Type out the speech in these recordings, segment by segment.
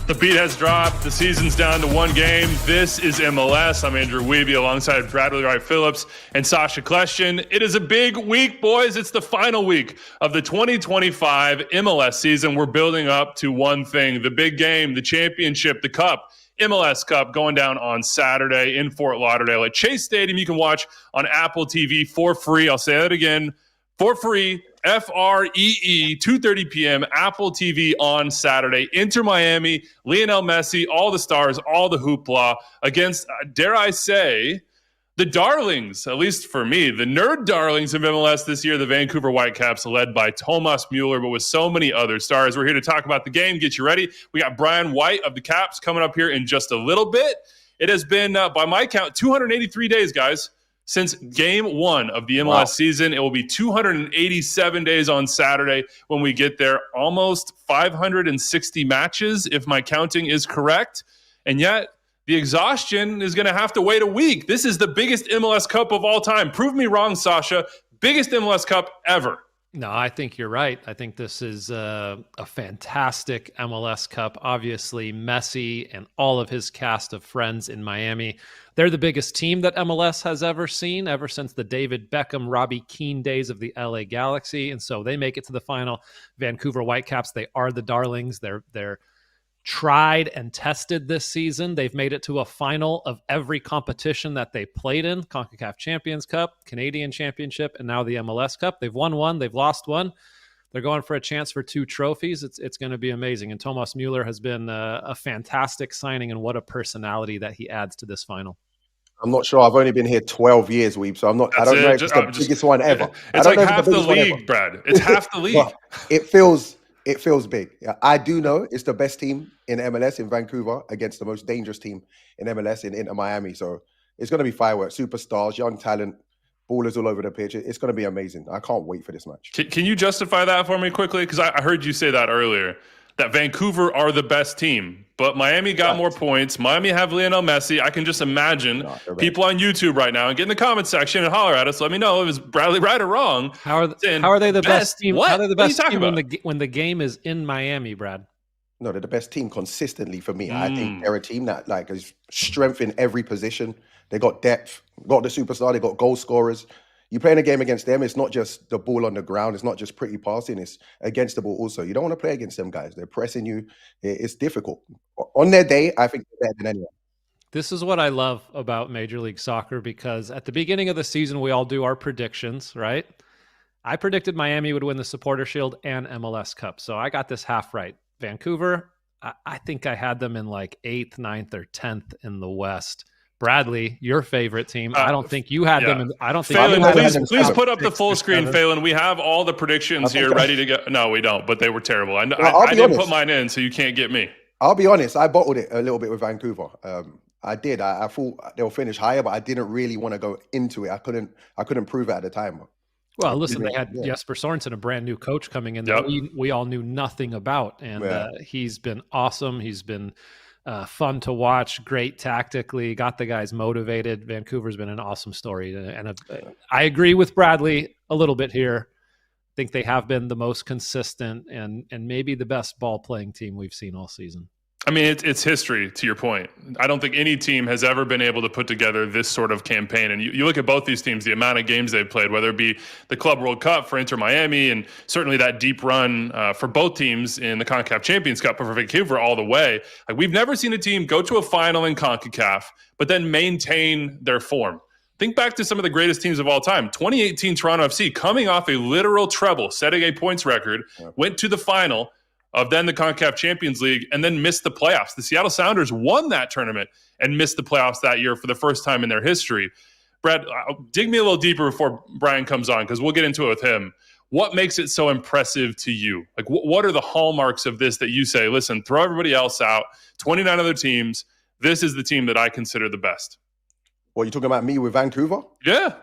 The beat has dropped. The season's down to one game. This is MLS. I'm Andrew Wiebe alongside Bradley Wright-Phillips and Sacha Kljestan. It is a big week, boys. It's the final week of the 2025 MLS season. We're building up to one thing, the big game, the championship, the cup. MLS Cup going down on Saturday in Fort Lauderdale at Chase Stadium. You can watch on Apple TV for free. I'll say that again, for free. FREE, 2:30 p.m., Apple TV on Saturday. Inter Miami, Lionel Messi, all the stars, all the hoopla against, dare I say, the darlings, at least for me, the nerd darlings of MLS this year, the Vancouver Whitecaps, led by Thomas Müller, but with so many other stars. We're here to talk about the game, get you ready. We got Brian White of the Caps coming up here in just a little bit. It has been, by my count, 283 days, guys, since game one of the MLS season. It will be 287 days on Saturday when we get there. Almost 560 matches, if my counting is correct. And yet, the exhaustion is going to have to wait a week. This is the biggest MLS Cup of all time. Prove me wrong, Sacha. Biggest MLS Cup ever. No, I think you're right. I think this is a fantastic MLS Cup. Obviously, Messi and all of his cast of friends in Miami, they're the biggest team that MLS has ever seen, ever since the David Beckham, Robbie Keane days of the LA Galaxy. And so they make it to the final. Vancouver Whitecaps, they are the darlings. They're tried and tested this season. They've made it to a final of every competition that they played in: CONCACAF Champions Cup, Canadian Championship, and now the MLS Cup. They've won one, they've lost one. They're going for a chance for 2 trophies. It's going to be amazing. And Thomas Müller has been a fantastic signing, and what a personality that he adds to this final. I'm not sure. I've only been here 12 years, Weeb, so I'm not. I don't know if it's the biggest one ever. It's like half the league, Brad. It's half the league. Well, it feels big. I do know it's the best team in MLS in Vancouver against the most dangerous team in MLS in Inter Miami. So it's going to be fireworks, superstars, young talent, ballers all over the pitch. It's going to be amazing. I can't wait for this match. Can you justify that for me quickly? Because I heard you say that earlier, that Vancouver are the best team, but Miami got more points. Miami have Lionel Messi. I can just imagine people on YouTube right now and get in the comment section and holler at us. Let me know if it's Bradley right or wrong. How are they the best team? What? How are they the best team about? when the game is in Miami, Brad? No, they're the best team consistently for me. I think they're a team that has strength in every position. They got depth, got the superstar, they got goal scorers. You playing a game against them, it's not just the ball on the ground. It's not just pretty passing. It's against the ball also. You don't want to play against them guys. They're pressing you. It's difficult. On their day, I think they're better than anyone. This is what I love about Major League Soccer, because at the beginning of the season, we all do our predictions, right? I predicted Miami would win the Supporter Shield and MLS Cup. So I got this half right. Vancouver, I think I had them in like 8th, 9th, or 10th in the West. Bradley, your favorite team. I don't think you had them. I don't think. Phelan, please put up the full screen, Phelan. We have all the predictions here ready to go. No, we don't, but they were terrible. I didn't put mine in, so you can't get me. I'll be honest. I bottled it a little bit with Vancouver. I did. I thought they'll finish higher, but I didn't really want to go into it. I couldn't prove it at the time. Well, listen, they had Jesper Sorensen, a brand new coach coming in that we all knew nothing about, and he's been awesome. He's been fun to watch, great tactically, got the guys motivated. Vancouver's been an awesome story. And I agree with Bradley a little bit here. I think they have been the most consistent and maybe the best ball-playing team we've seen all season. I mean, it's history, to your point. I don't think any team has ever been able to put together this sort of campaign. And you look at both these teams, the amount of games they've played, whether it be the Club World Cup for Inter Miami and certainly that deep run for both teams in the CONCACAF Champions Cup for Vancouver all the way. Like, we've never seen a team go to a final in CONCACAF, but then maintain their form. Think back to some of the greatest teams of all time. 2018 Toronto FC, coming off a literal treble, setting a points record, went to the final of then the CONCACAF Champions League, and then missed the playoffs. The Seattle Sounders won that tournament and missed the playoffs that year for the first time in their history. Brad, dig me a little deeper before Brian comes on, because we'll get into it with him. What makes it so impressive to you? Like, what are the hallmarks of this that you say, listen, throw everybody else out, 29 other teams, this is the team that I consider the best? What, you talking about me with Vancouver? Yeah.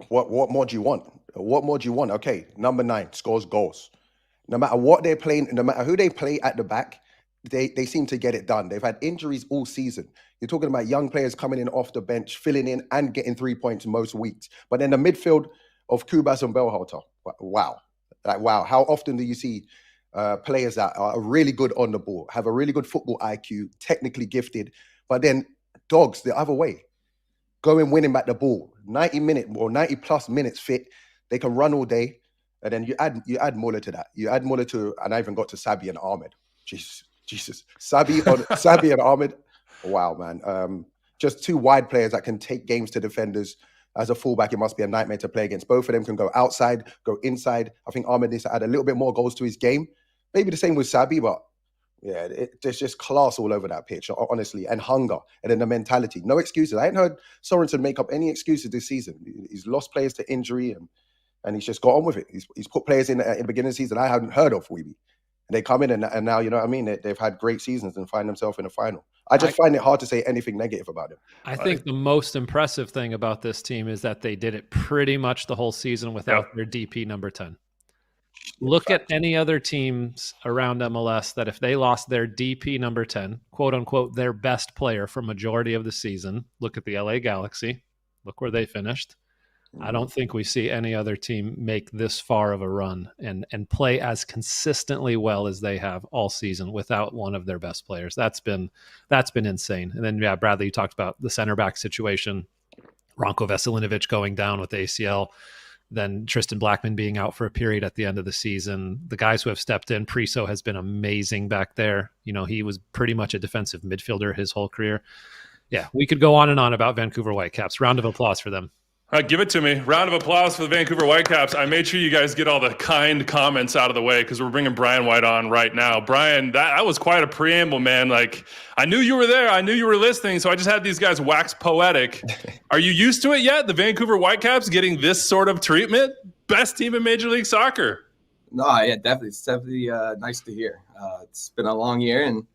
What more do you want? What more do you want? Okay, number 9, scores goals. No matter what they're playing, no matter who they play at the back, they seem to get it done. They've had injuries all season. You're talking about young players coming in off the bench, filling in and getting 3 points most weeks. But then the midfield of Kubas and Belhalter, wow. Like, wow. How often do you see players that are really good on the ball, have a really good football IQ, technically gifted, but then dogs the other way, go and winning back the ball, 90 minutes or 90 plus minutes fit. They can run all day, and then you add Müller to that. You add Müller to, and I even got to Sabi and Ahmed. Jesus, Sabi and Ahmed. Wow, man. Just two wide players that can take games to defenders. As a fullback, it must be a nightmare to play against. Both of them can go outside, go inside. I think Ahmed needs to add a little bit more goals to his game. Maybe the same with Sabi, but yeah, there's just class all over that pitch, honestly, and hunger, and then the mentality. No excuses. I ain't heard Sorensen make up any excuses this season. He's lost players to injury, and he's just got on with it. He's put players in the beginning of the season I hadn't heard of, Wiebe. And they come in and now, you know what I mean? They've had great seasons and find themselves in the final. I find it hard to say anything negative about them. I think the most impressive thing about this team is that they did it pretty much the whole season without their DP number 10. Look at any other teams around MLS that if they lost their DP number 10, quote unquote, their best player for majority of the season, look at the LA Galaxy, look where they finished. I don't think we see any other team make this far of a run and play as consistently well as they have all season without one of their best players. That's been insane. And then, yeah, Bradley, you talked about the center back situation, Ranko Veselinovic going down with the ACL, then Tristan Blackman being out for a period at the end of the season. The guys who have stepped in, Priso has been amazing back there. You know, he was pretty much a defensive midfielder his whole career. Yeah, we could go on and on about Vancouver Whitecaps. Round of applause for them. Give it to me. Round of applause for the Vancouver Whitecaps. I made sure you guys get all the kind comments out of the way because we're bringing Brian White on right now. Brian, that was quite a preamble, man. Like, I knew you were there. I knew you were listening, so I just had these guys wax poetic. Are you used to it yet? The Vancouver Whitecaps getting this sort of treatment? Best team in Major League Soccer. No, yeah, definitely. It's definitely nice to hear. It's been a long year, and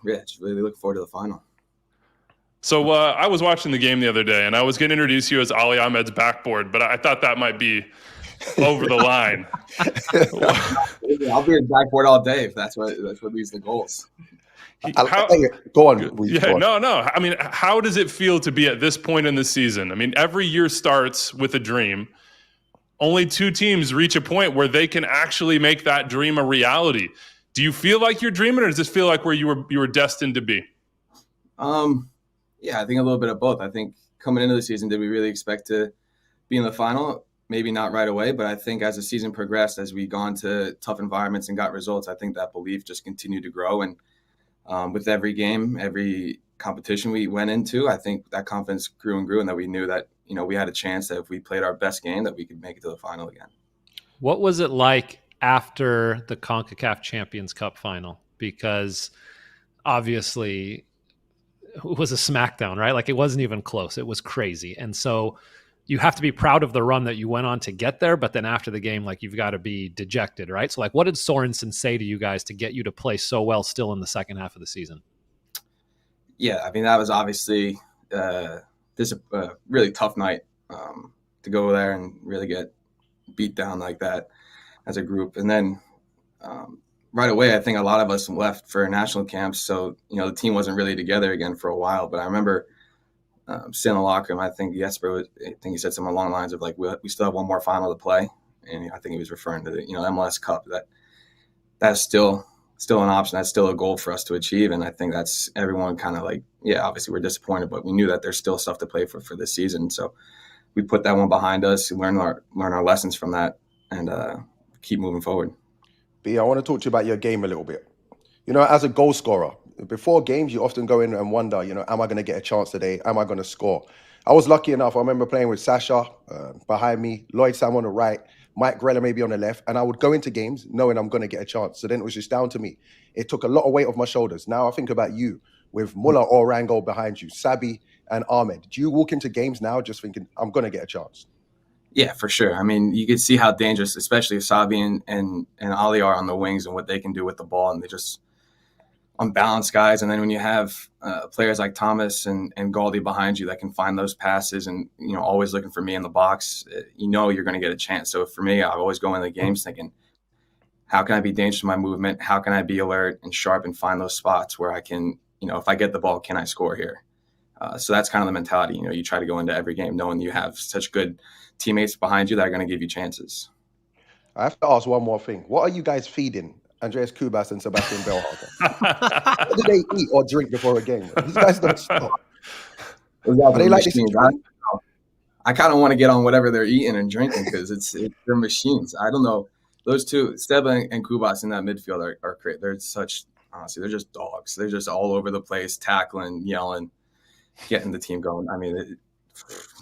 yeah, just really looking forward to the final. So I was watching the game the other day, and I was going to introduce you as Ali Ahmed's backboard, but I thought that might be over the line. I'll be in backboard all day if that's what leads the goals. Go on. No. I mean, how does it feel to be at this point in the season? I mean, every year starts with a dream. Only two teams reach a point where they can actually make that dream a reality. Do you feel like you're dreaming, or does this feel like where you were destined to be? Yeah, I think a little bit of both. I think coming into the season, did we really expect to be in the final? Maybe not right away, but I think as the season progressed, as we gone to tough environments and got results, I think that belief just continued to grow. And with every game, every competition we went into, I think that confidence grew and grew, and that we knew that, you know, we had a chance that if we played our best game, that we could make it to the final again. What was it like after the CONCACAF Champions Cup final? Because obviously it was a smackdown, right? Like, it wasn't even close. It was crazy. And so you have to be proud of the run that you went on to get there. But then after the game, like, you've got to be dejected, right? So, like, what did Sorensen say to you guys to get you to play so well still in the second half of the season? Yeah, I mean, that was obviously this a really tough night to go there and really get beat down like that as a group. And then right away, I think a lot of us left for national camps. So, you know, the team wasn't really together again for a while. But I remember sitting in the locker room, I think he said something along the lines of, like, we still have one more final to play. And I think he was referring to the, you know, MLS Cup. That's still an option. That's still a goal for us to achieve. And I think that's everyone kind of like, yeah, obviously we're disappointed, but we knew that there's still stuff to play for this season. So we put that one behind us, learn our lessons from that, and keep moving forward. B, I want to talk to you about your game a little bit. You know, as a goal scorer, before games, you often go in and wonder, you know, am I going to get a chance today? Am I going to score? I was lucky enough. I remember playing with Sacha behind me, Lloyd Sam on the right, Mike Grella maybe on the left, and I would go into games knowing I'm going to get a chance. So then it was just down to me. It took a lot of weight off my shoulders. Now I think about you with Müller or Rango behind you, Sabi and Ahmed. Do you walk into games now just thinking, I'm going to get a chance? Yeah, for sure. I mean, you can see how dangerous, especially Sabi and Ali are on the wings and what they can do with the ball. And they just unbalanced guys. And then when you have players like Thomas and Galdi behind you that can find those passes and, you know, always looking for me in the box, you know you're going to get a chance. So for me, I always go into the games thinking, how can I be dangerous in my movement? How can I be alert and sharp and find those spots where I can, you know, if I get the ball, can I score here? So that's kind of the mentality. You know, you try to go into every game knowing you have such good teammates behind you that are going to give you chances. I have to ask one more thing. What are you guys feeding Andreas Kubas and Sebastian Bellharter? What do they eat or drink before a game? These guys don't stop. Are they like this? I kind of want to get on whatever they're eating and drinking because they're machines. I don't know. Those two, Steb and Kubas in that midfield are great. Honestly, they're just dogs. They're just all over the place, tackling, yelling, getting the team going. I mean,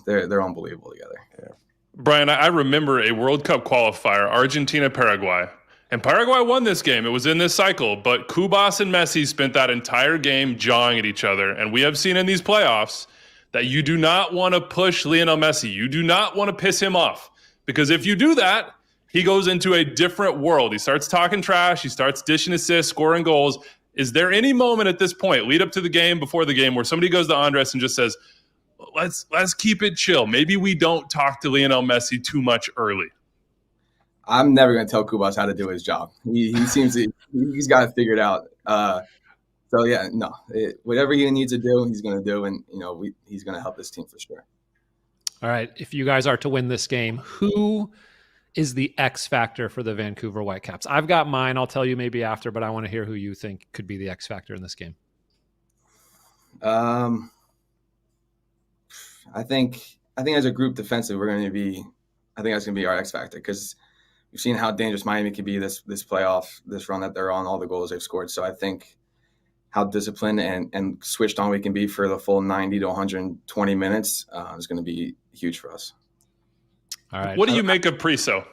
they're unbelievable together. Yeah. Brian, I remember a World Cup qualifier, Argentina-Paraguay. And Paraguay won this game. It was in this cycle. But Kubas and Messi spent that entire game jawing at each other. And we have seen in these playoffs that you do not want to push Lionel Messi. You do not want to piss him off. Because if you do that, he goes into a different world. He starts talking trash. He starts dishing assists, scoring goals. Is there any moment at this point, lead up to the game, before the game, where somebody goes to Andres and just says, let's keep it chill. Maybe we don't talk to Lionel Messi too much early. I'm never going to tell Kubas how to do his job. He seems he's got it figured out. So yeah, no, whatever he needs to do, he's going to do, and he's going to help this team for sure. All right, if you guys are to win this game, who is the X factor for the Vancouver Whitecaps? I've got mine. I'll tell you maybe after, but I want to hear who you think could be the X factor in this game. I think as a group defensive, I think that's going to be our X factor because we've seen how dangerous Miami can be this playoff, this run that they're on, all the goals they've scored. So I think how disciplined and switched on we can be for the full 90 to 120 minutes is going to be huge for us. All right. What do you make of Priso?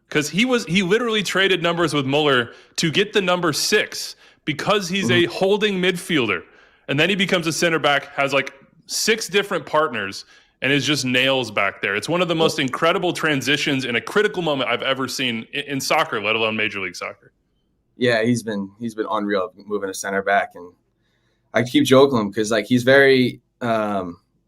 Because he literally traded numbers with Müller to get the number 6 because he's a holding midfielder. And then he becomes a center back, has like 6 different partners, and is just nails back there. It's one of the most incredible transitions in a critical moment I've ever seen in soccer, let alone Major League Soccer. Yeah, he's been unreal moving a center back, and I keep joking him because he's very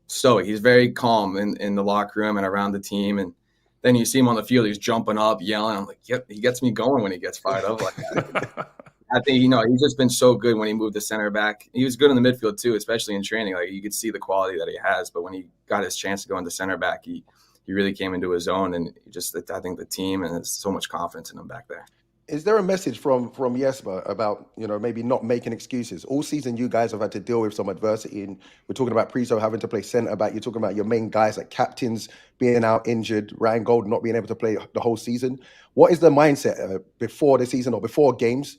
stoic. He's very calm in the locker room and around the team, and then you see him on the field, he's jumping up, yelling. I'm like, yep, he gets me going when he gets fired up like that. I think, he's just been so good when he moved to center back. He was good in the midfield too, especially in training. Like you could see the quality that he has, but when he got his chance to go into center back, he really came into his own, and I think the team and there's so much confidence in him back there. Is there a message from Jesper about, maybe not making excuses? All season, you guys have had to deal with some adversity, and we're talking about Priso having to play centre back. You're talking about your main guys like captains being out injured, Ryan Gold not being able to play the whole season. What is the mindset before the season or before games?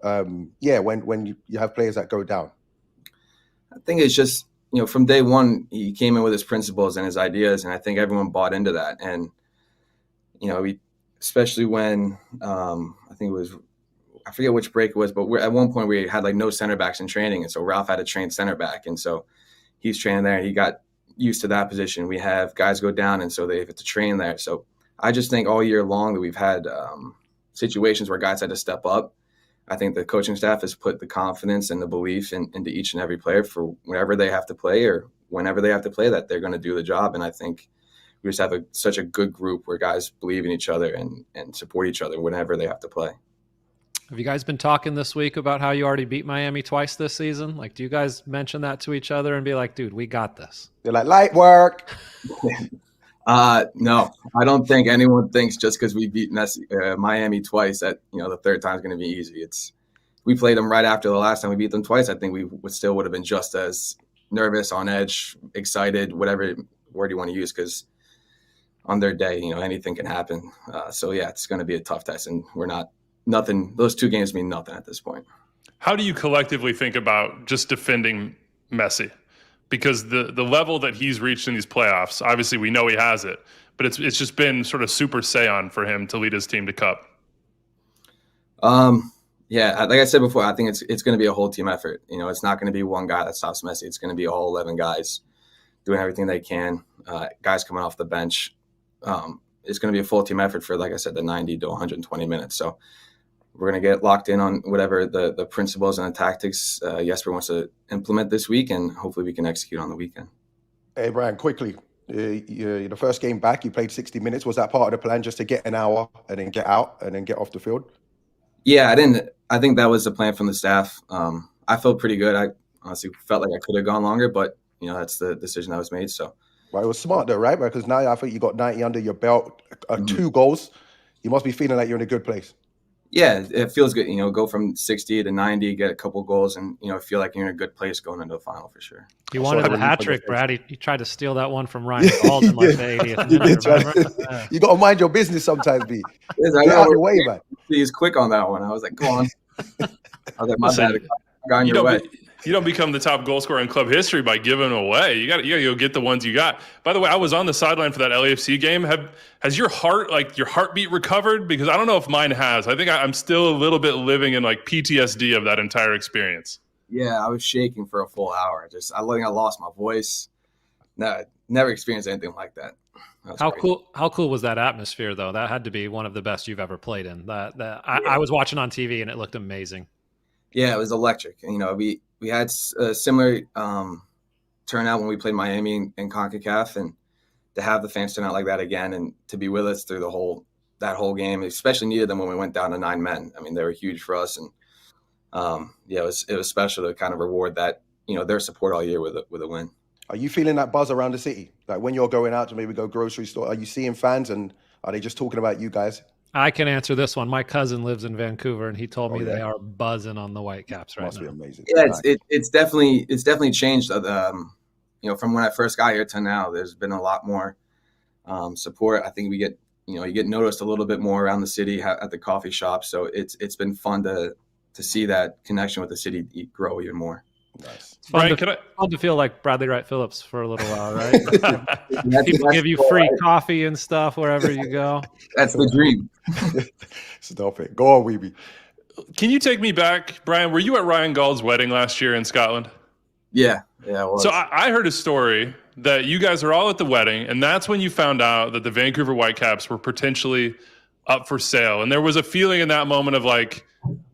When you have players that go down? I think it's just, from day one, he came in with his principles and his ideas, and I think everyone bought into that. And, especially when I think it was, I forget which break it was, but at one point we had no center backs in training. And so Ralph had to train center back. And so he's training there and he got used to that position. We have guys go down, and so they have to train there. So I just think all year long that we've had situations where guys had to step up. I think the coaching staff has put the confidence and the belief into each and every player for whenever they have to play or whenever they have to play that they're going to do the job. And I think we just have such a good group where guys believe in each other and support each other whenever they have to play. Have you guys been talking this week about how you already beat Miami twice this season? Do you guys mention that to each other and be like, dude, we got this? They're like, light work. No, I don't think anyone thinks just because we beat Miami twice that the third time is going to be easy. We played them right after the last time we beat them twice. I think we would have been just as nervous, on edge, excited, whatever word you want to use, because on their day, anything can happen. So yeah, it's going to be a tough test, and nothing. Those 2 games mean nothing at this point. How do you collectively think about just defending Messi? Because the level that he's reached in these playoffs, obviously we know he has it, but it's just been sort of super Saiyan for him to lead his team to Cup. Yeah, like I said before, I think it's going to be a whole team effort. It's not going to be one guy that stops Messi. It's going to be all 11 guys doing everything they can. Guys coming off the bench. It's going to be a full team effort for, like I said, the 90 to 120 minutes. So we're going to get locked in on whatever the principles and the tactics Jesper wants to implement this week, and hopefully we can execute on the weekend. Hey, Brian, quickly, the first game back, you played 60 minutes. Was that part of the plan, just to get an hour and then get out and then get off the field? Yeah, I think that was the plan from the staff. I felt pretty good. I honestly felt like I could have gone longer, but that's the decision that was made. So. Well, it was smart though, right? Because now I think you got 90 under your belt, 2 goals. You must be feeling like you're in a good place. Yeah, it feels good. Go from 60 to 90, get a couple goals, and feel like you're in a good place going into the final for sure. He wanted a hat trick, Brad. He tried to steal that one from Ryan Gauld in like the 80th minute. You got to mind your business sometimes, B. Get out of the way, man. He's quick on that one. I was like, go on. I was like, my bad. I got in your way. You don't become the top goal scorer in club history by giving away. You got to go get the ones you got. By the way, I was on the sideline for that LAFC game. Has your heartbeat recovered? Because I don't know if mine has. I think I'm still a little bit living in like PTSD of that entire experience. Yeah, I was shaking for a full hour. I think I lost my voice. No, never experienced anything like that. How cool was that atmosphere though? That had to be one of the best you've ever played in. I was watching on TV and it looked amazing. Yeah, it was electric. We had a similar turnout when we played Miami in CONCACAF, and to have the fans turn out like that again and to be with us through that whole game, especially needed them when we went down to 9 men. I mean, they were huge for us, and it was special to kind of reward that their support all year with a win. Are you feeling that buzz around the city? Like when you're going out to maybe go grocery store, are you seeing fans, and are they just talking about you guys? I can answer this one. My cousin lives in Vancouver, and he told me they are buzzing on the Whitecaps right now. Must be amazing. Yeah, it's definitely changed. From when I first got here to now, there's been a lot more support. I think we get you get noticed a little bit more around the city at the coffee shop. So it's been fun to see that connection with the city grow even more. Nice. It's fun to feel like Bradley Wright-Phillips for a little while, right? People give you free coffee and stuff wherever you go. That's the dream. Stop it. Go on, Wiebe. Can you take me back, Brian? Were you at Ryan Gauld's wedding last year in Scotland? Yeah. I was. So I heard a story that you guys are all at the wedding, and that's when you found out that the Vancouver Whitecaps were potentially up for sale. And there was a feeling in that moment of like,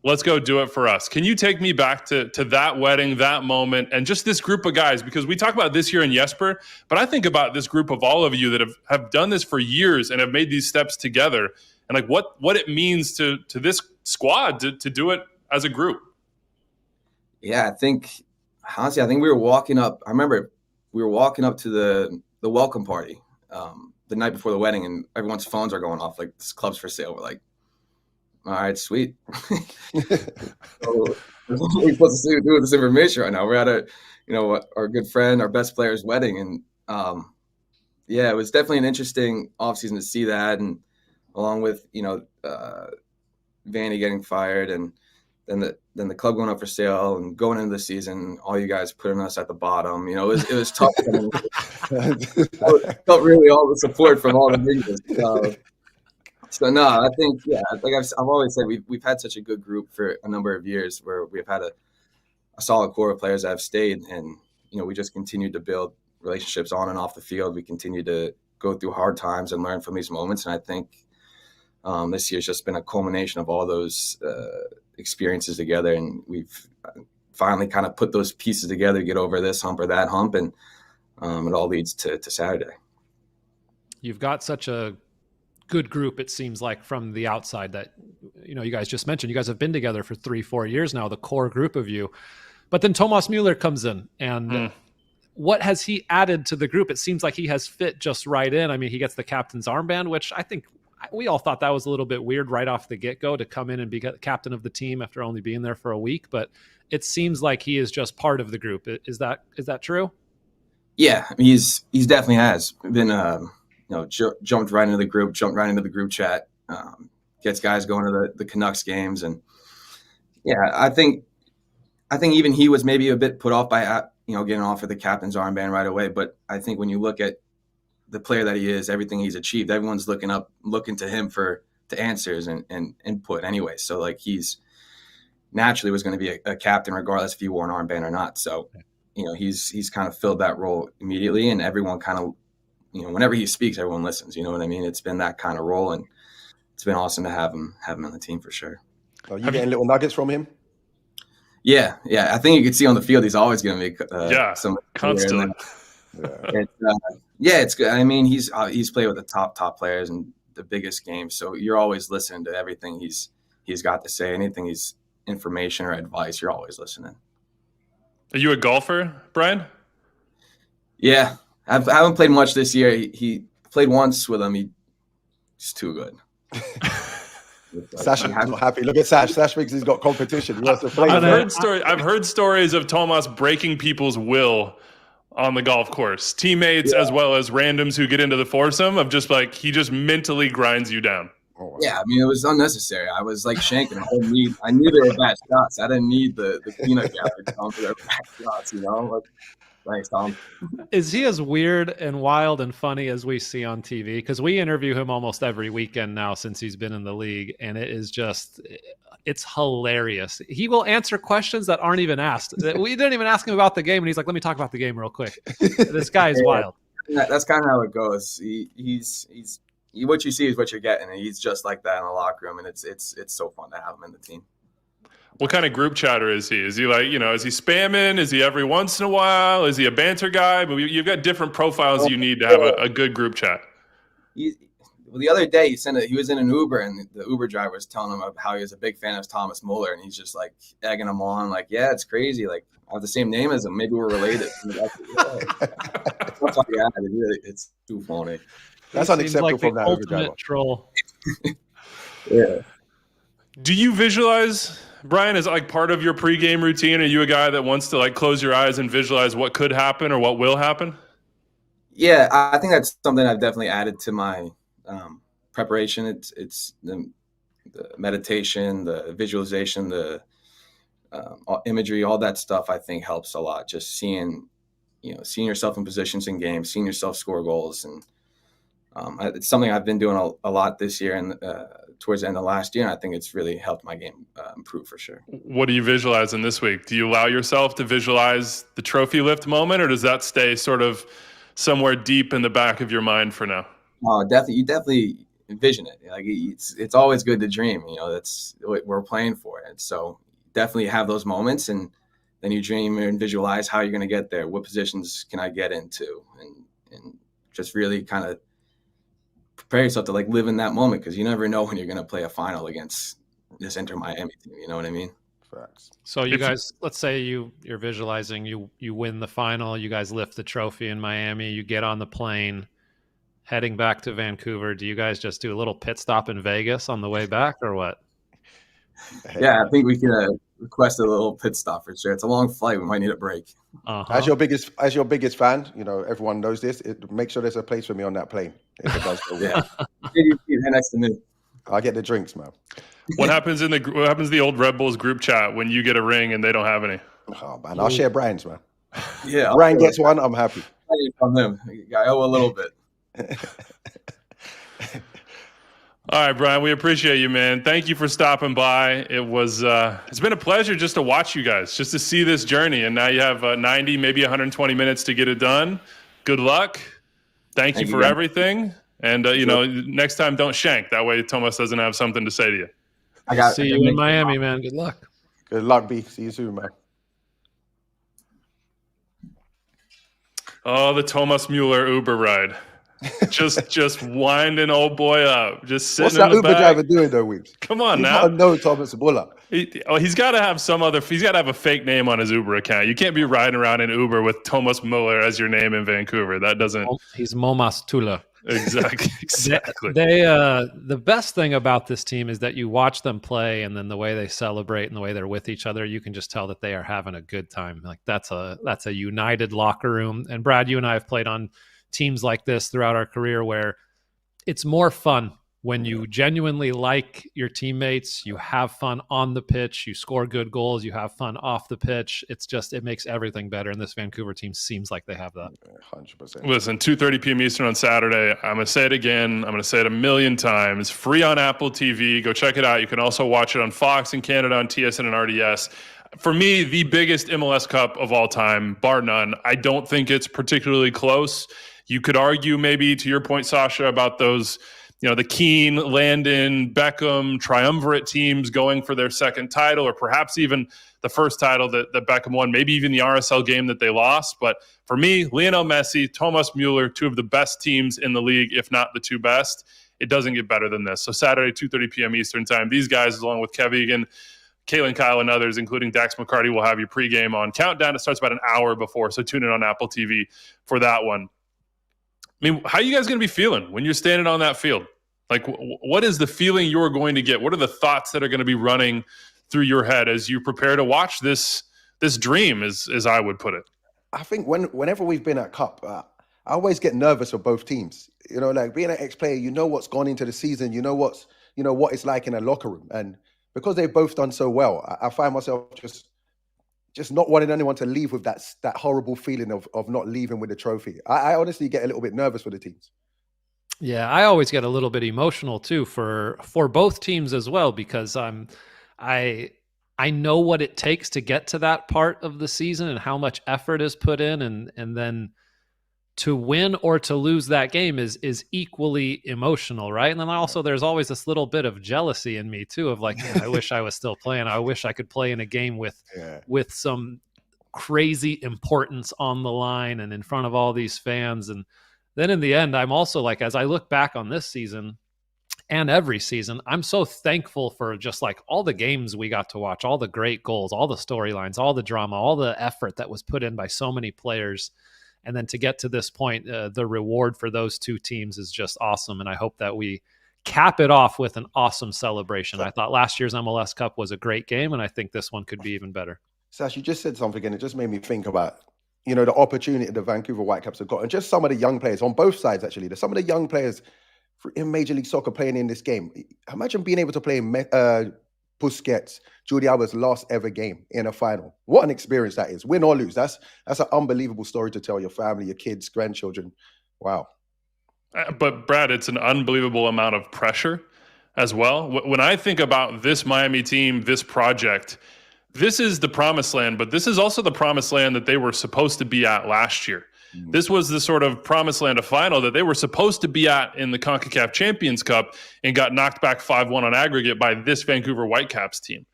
let's go do it for us. Can you take me back to that wedding, that moment, and just this group of guys? Because we talk about this year in Jesper, but I think about this group of all of you that have done this for years and have made these steps together, and like what it means to this squad to do it as a group. Yeah, honestly, I think we were walking up. I remember we were walking up to the welcome party the night before the wedding, and everyone's phones are going off like this club's for sale. We're like, all right, sweet. So, what are we supposed to do with this information right now? We're at our good friend, our best player's wedding, and it was definitely an interesting offseason to see that, and along with Vanny getting fired, and then the club going up for sale, and going into the season, all you guys putting us at the bottom. It was tough. I felt really all the support from all the media. So no, I think like I've always said, we've had such a good group for a number of years where we've had a solid core of players that have stayed, and we just continued to build relationships on and off the field. We continue to go through hard times and learn from these moments, and I think this year's just been a culmination of all those experiences together, and we've finally kind of put those pieces together, get over this hump or that hump, and it all leads to Saturday. You've got such a good group, it seems like, from the outside that you guys just mentioned. You guys have been together for 3-4 years now, the core group of you. But then Thomas Müller comes in, and what has he added to the group? It seems like he has fit just right in. I mean, he gets the captain's armband, which I think we all thought that was a little bit weird right off the get-go to come in and be captain of the team after only being there for a week. But it seems like he is just part of the group. Is that true? Yeah, he's definitely has been. Jumped right into the group chat, gets guys going to the Canucks games. And I think even he was maybe a bit put off by, getting offered the captain's armband right away. But I think when you look at the player that he is, everything he's achieved, everyone's looking to him to answers and input anyway. So like he's naturally was going to be a captain regardless if he wore an armband or not. So, he's kind of filled that role immediately, and everyone kind of, whenever he speaks, everyone listens. You know what I mean? It's been that kind of role, and it's been awesome to have him on the team for sure. Are you getting little nuggets from him? Yeah. I think you can see on the field he's always going to be some constant. It's good. I mean, he's played with the top players and the biggest games, so you're always listening to everything he's got to say. Anything he's information or advice, you're always listening. Are you a golfer, Brian? Yeah. I haven't played much this year. He played once with him. He's too good. Sacha's not happy. Look at Sash. Sash thinks he's got competition. He wants to play. I've heard stories of Tomas breaking people's will on the golf course, teammates as well as randoms who get into the foursome of just like he just mentally grinds you down. Yeah, I mean it was unnecessary. I was like shanking. I knew they were bad shots. I didn't need the peanut gallery telling me they were bad shots. Like, thanks, Tom. Is he as weird and wild and funny as we see on TV? Because we interview him almost every weekend now since he's been in the league, and it is just, it's hilarious. He will answer questions that aren't even asked. We didn't even ask him about the game, and he's like, let me talk about the game real quick. This guy is wild. That's kind of how it goes. He's what you see is what you're getting, and he's just like that in the locker room, and it's so fun to have him in the team. What kind of group chatter is he? Is he like, is he spamming? Is he every once in a while? Is he a banter guy? But you've got different profiles you need to have a good group chat. The other day he was in an Uber, and the Uber driver was telling him about how he was a big fan of Thomas Müller, and he's just like egging him on, like, yeah, it's crazy. Like, I have the same name as him. Maybe we're related. It's too funny. That's unacceptable like from that Uber driver. Troll. Yeah. Do you visualize, Brian, as like part of your pregame routine? Are you a guy that wants to like close your eyes and visualize what could happen or what will happen? Yeah, I think that's something I've definitely added to my preparation. It's the meditation, the visualization, the imagery, all that stuff. I think helps a lot. Just seeing yourself in positions in games, seeing yourself score goals, and it's something I've been doing a lot this year and towards the end of last year. And I think it's really helped my game improve for sure. What do you visualize in this week? Do you allow yourself to visualize the trophy lift moment, or does that stay sort of somewhere deep in the back of your mind for now? Definitely. You definitely envision it. Like it's always good to dream. That's what we're playing for. And so definitely have those moments, and then you dream and visualize how you're going to get there. What positions can I get into? And just really kind of prepare yourself to like live in that moment, because you never know when you're going to play a final against this Inter Miami team. You know what I mean? Facts. So you guys, let's say you're visualizing you win the final, you guys lift the trophy in Miami, you get on the plane heading back to Vancouver. Do you guys just do a little pit stop in Vegas on the way back, or what? Yeah, I think we can request a little pit stop for sure. It's a long flight. We might need a break. Uh-huh. As your biggest fan, everyone knows this. Make sure there's a place for me on that plane. If it does go well. You're next to me. I'll get the drinks, man. What happens in the old Red Bulls group chat when you get a ring and they don't have any? Oh man, I'll share Brian's, man. Yeah, Brian gets one. I'm happy. From him, I owe a little bit. All right, Brian, we appreciate you, man. Thank you for stopping by. It's been a pleasure just to watch you guys, just to see this journey. And now you have 90, maybe 120 minutes to get it done. Good luck. Thank you for everything. And, next time, don't shank. That way Tomas doesn't have something to say to you. See you in Miami, man. Good luck. Good luck, B. See you soon, man. Oh, the Tomas Müller Uber ride. just winding old boy up. Just sitting What's that in the Uber back. driver doing, though, Weebs? Come on He's now. No Thomas Müller. He's got to have he's got to have a fake name on his Uber account. You can't be riding around in Uber with Thomas Müller as your name in Vancouver. That doesn't. He's Momas Tula. Exactly. They the best thing about this team is that you watch them play, and then the way they celebrate and the way they're with each other, you can just tell that they are having a good time. Like that's a united locker room. And Brad, you and I have played on teams like this throughout our career where it's more fun when you genuinely like your teammates, you have fun on the pitch, you score good goals, you have fun off the pitch. It makes everything better. And this Vancouver team seems like they have that. 100%. Listen, 2:30 p.m. Eastern on Saturday. I'm going to say it again. I'm going to say it a million times. Free on Apple TV. Go check it out. You can also watch it on Fox in Canada on TSN and RDS. For me, the biggest MLS Cup of all time, bar none. I don't think it's particularly close. You could argue maybe, to your point, Sacha, about those, the Keane, Landon, Beckham, triumvirate teams going for their second title, or perhaps even the first title that Beckham won, maybe even the RSL game that they lost. But for me, Lionel Messi, Thomas Müller, two of the best teams in the league, if not the two best. It doesn't get better than this. So Saturday, 2:30 p.m. Eastern time, these guys, along with Kev Egan, Kalen Kyle, and others, including Dax McCarty, will have your pregame on Countdown. It starts about an hour before, so tune in on Apple TV for that one. I mean, how are you guys going to be feeling when you're standing on that field? Like, what is the feeling you're going to get? What are the thoughts that are going to be running through your head as you prepare to watch this dream, as I would put it? I think whenever we've been at Cup, I always get nervous for both teams. You know, like being an ex-player, you know what's gone into the season, you know what it's like in a locker room, and because they've both done so well, I find myself just not wanting anyone to leave with that horrible feeling of not leaving with the trophy. I honestly get a little bit nervous for the teams. Yeah, I always get a little bit emotional too for both teams as well, because I know what it takes to get to that part of the season and how much effort is put in, and then to win or to lose that game is equally emotional, right? And then also there's always this little bit of jealousy in me too, of like, I wish I was still playing. I wish I could play in a game with some crazy importance on the line and in front of all these fans. And then in the end, I'm also like, as I look back on this season and every season, I'm so thankful for just like all the games we got to watch, all the great goals, all the storylines, all the drama, all the effort that was put in by so many players. And then to get to this point, the reward for those two teams is just awesome. And I hope that we cap it off with an awesome celebration. I thought last year's MLS Cup was a great game, and I think this one could be even better. Sash, you just said something, and it just made me think about, the opportunity the Vancouver Whitecaps have got, and just some of the young players on both sides, actually. There's some of the young players in Major League Soccer playing in this game. Imagine being able to play in Busquets, Jordi Alba's last ever game in a final. What an experience that is, win or lose. That's an unbelievable story to tell your family, your kids, grandchildren. Wow. But Brad, it's an unbelievable amount of pressure as well. When I think about this Miami team, this project, this is the promised land, but this is also the promised land that they were supposed to be at last year. This was the sort of promised land of final that they were supposed to be at in the CONCACAF Champions Cup and got knocked back 5-1 on aggregate by this Vancouver Whitecaps team.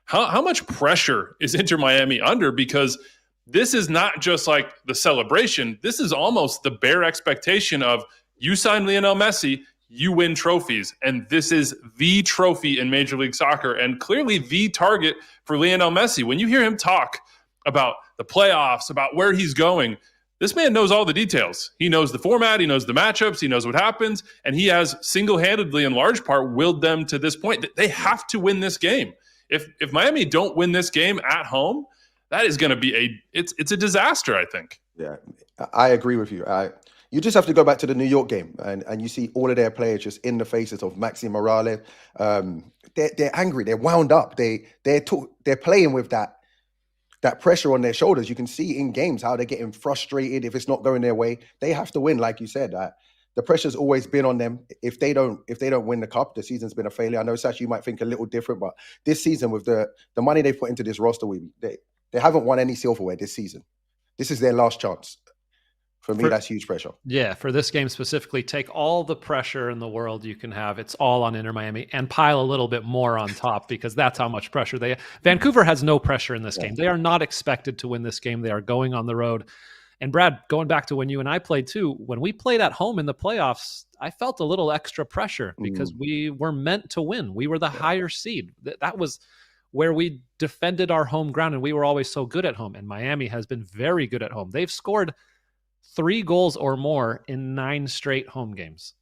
How much pressure is Inter Miami under? Because this is not just like the celebration. This is almost the bare expectation of you sign Lionel Messi, you win trophies. And this is the trophy in Major League Soccer and clearly the target for Lionel Messi. When you hear him talk about the playoffs, about where he's going, this man knows all the details. He knows the format, he knows the matchups, he knows what happens, and he has single-handedly, in large part, willed them to this point. They have to win this game. If Miami don't win this game at home, that is going to be it's a disaster, I think. Yeah, I agree with you. You just have to go back to the New York game, and you see all of their players just in the faces of Maxi Morales. They're angry, they're wound up, they're playing with that pressure on their shoulders. You can see in games how they're getting frustrated if it's not going their way. They have to win, like you said. The pressure's always been on them. If they don't win the cup, the season's been a failure. I know, Sash, you might think a little different, but this season with the money they put into this roster, they haven't won any silverware this season. This is their last chance. For me, that's huge pressure. Yeah, for this game specifically, take all the pressure in the world you can have. It's all on Inter Miami, and pile a little bit more on top because that's how much pressure they have. Vancouver has no pressure in this game. They are not expected to win this game. They are going on the road. And Brad, going back to when you and I played too, when we played at home in the playoffs, I felt a little extra pressure because we were meant to win. We were the higher seed. That was where we defended our home ground, and we were always so good at home. And Miami has been very good at home. They've scored 3 goals or more in 9 straight home games,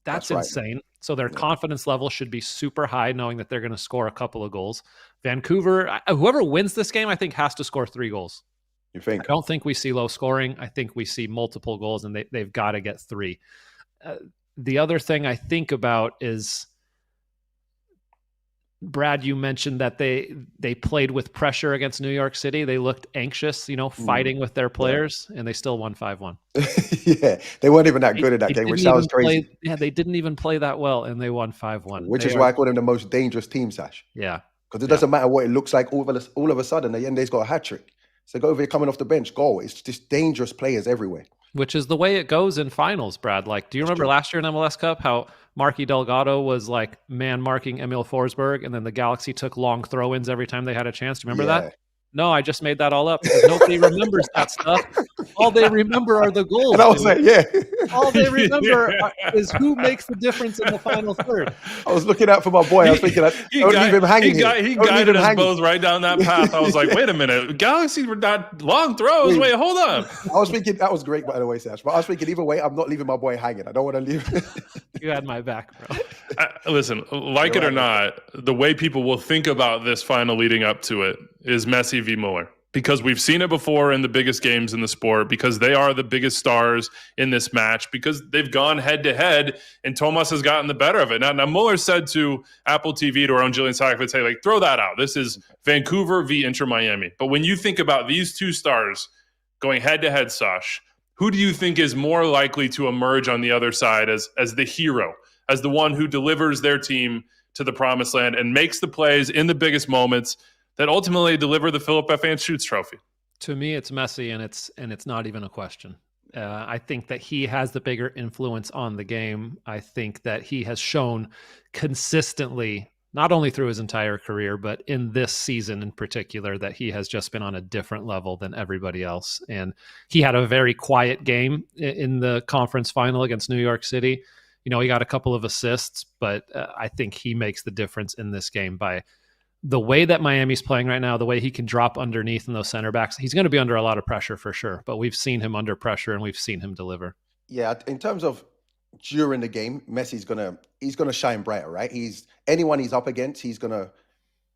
that's insane. So their confidence level should be super high, knowing that they're going to score a couple of goals. Vancouver, whoever wins this game, I think has to score 3 goals. You think? I don't think we see low scoring. I think we see multiple goals, and they've got to get 3. The other thing I think about is, Brad, you mentioned that they played with pressure against New York City. They looked anxious, fighting with their players, and they still won 5-1. Yeah, they weren't even that good in that game, which sounds crazy. They didn't even play that well, and they won 5-1. Which is why I call them the most dangerous team, Sash. Yeah. Because it doesn't matter what it looks like. All of a sudden, Allende's got a hat-trick. So go over here coming off the bench, goal. It's just dangerous players everywhere. Which is the way it goes in finals, Brad. Like, do you remember last year in MLS Cup how Marky Delgado was like man-marking Emil Forsberg, and then the Galaxy took long throw-ins every time they had a chance? Do you remember that? No, I just made that all up because nobody remembers that stuff. All they remember are the goals. And I was like, yeah. all they remember is who makes the difference in the final third. I was looking out for my boy. I was thinking, don't leave him hanging here. He guided us both right down that path. I was like, wait a minute. Galaxy were not long throws. Wait, hold on. I was thinking, that was great, by the way, Sash. But I was thinking, either way, I'm not leaving my boy hanging. I don't want to leave. You had my back, bro. Listen, like it or not, the way people will think about this final leading up to it is Messi v. Müller. Because we've seen it before in the biggest games in the sport, because they are the biggest stars in this match, because they've gone head-to-head, and Thomas has gotten the better of it. Now Müller said to Apple TV, to our own Jillian Sackvitz, hey, throw that out. This is Vancouver v. Inter Miami. But when you think about these two stars going head-to-head, Sash, who do you think is more likely to emerge on the other side as the hero, as the one who delivers their team to the promised land and makes the plays in the biggest moments that ultimately deliver the Philip F. Anschutz Trophy? To me, it's Messi, and it's not even a question. I think that he has the bigger influence on the game. I think that he has shown consistently, not only through his entire career, but in this season in particular, that he has just been on a different level than everybody else. And he had a very quiet game in the conference final against New York City. He got a couple of assists, but I think he makes the difference in this game by the way that Miami's playing right now, the way he can drop underneath in those center backs. He's going to be under a lot of pressure for sure, but we've seen him under pressure and we've seen him deliver. Yeah, in terms of during the game, Messi's gonna shine brighter, right? Anyone he's up against, he's gonna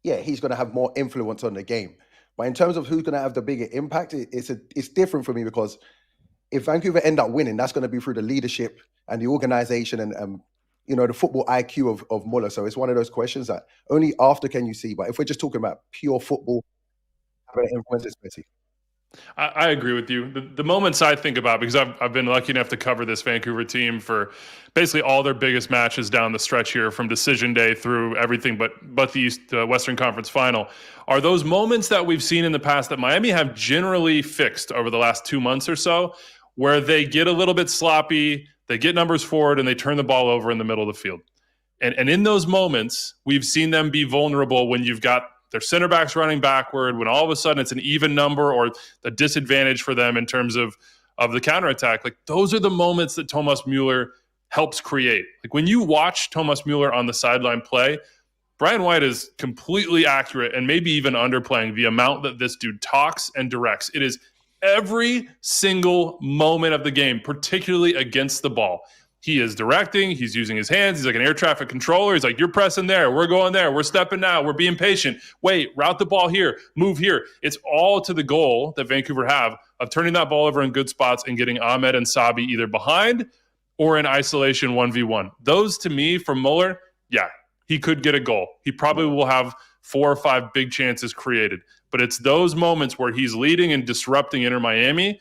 have more influence on the game. But in terms of who's gonna have the bigger impact, it's different for me, because if Vancouver end up winning, that's gonna be through the leadership and the organization and the football IQ of Müller. So it's one of those questions that only after can you see. But if we're just talking about pure football, how it influences Messi. I agree with you. The moments I think about, because I've been lucky enough to cover this Vancouver team for basically all their biggest matches down the stretch here, from decision day through everything but the Western Conference Final, are those moments that we've seen in the past that Miami have generally fixed over the last 2 months or so, where they get a little bit sloppy, they get numbers forward, and they turn the ball over in the middle of the field. And in those moments, we've seen them be vulnerable when you've got their center backs running backward, when all of a sudden it's an even number or a disadvantage for them in terms of the counterattack. Those are the moments that Thomas Müller helps create. When you watch Thomas Müller on the sideline play, Brian White is completely accurate and maybe even underplaying the amount that this dude talks and directs. It is every single moment of the game, particularly against the ball. He is directing. He's using his hands. He's like an air traffic controller. He's like, you're pressing there. We're going there. We're stepping now. We're being patient. Wait, route the ball here. Move here. It's all to the goal that Vancouver have of turning that ball over in good spots and getting Ahmed and Sabi either behind or in isolation 1v1. Those, to me, from Müller, yeah, he could get a goal. He probably will have 4 or 5 big chances created. But it's those moments where he's leading and disrupting Inter Miami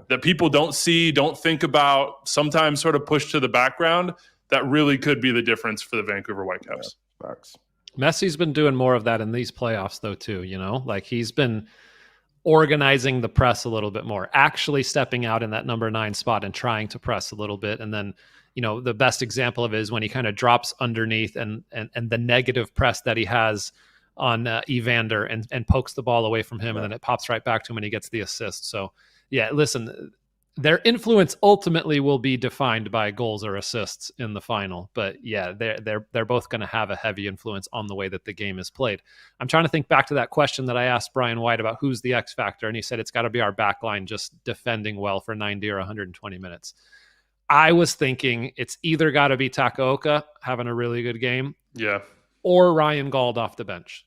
that people don't see, don't think about, sometimes sort of push to the background, that really could be the difference for the Vancouver Whitecaps. Yeah, Messi's been doing more of that in these playoffs, though, too. He's been organizing the press a little bit more, actually stepping out in that number 9 spot and trying to press a little bit. And then, the best example of it is when he kind of drops underneath and the negative press that he has on Evander and pokes the ball away from him, and then it pops right back to him and he gets the assist. So, yeah, listen, their influence ultimately will be defined by goals or assists in the final. But yeah, they're both going to have a heavy influence on the way that the game is played. I'm trying to think back to that question that I asked Brian White about who's the X factor, and he said it's got to be our back line just defending well for 90 or 120 minutes. I was thinking it's either got to be Takaoka having a really good game, or Ryan Gauld off the bench.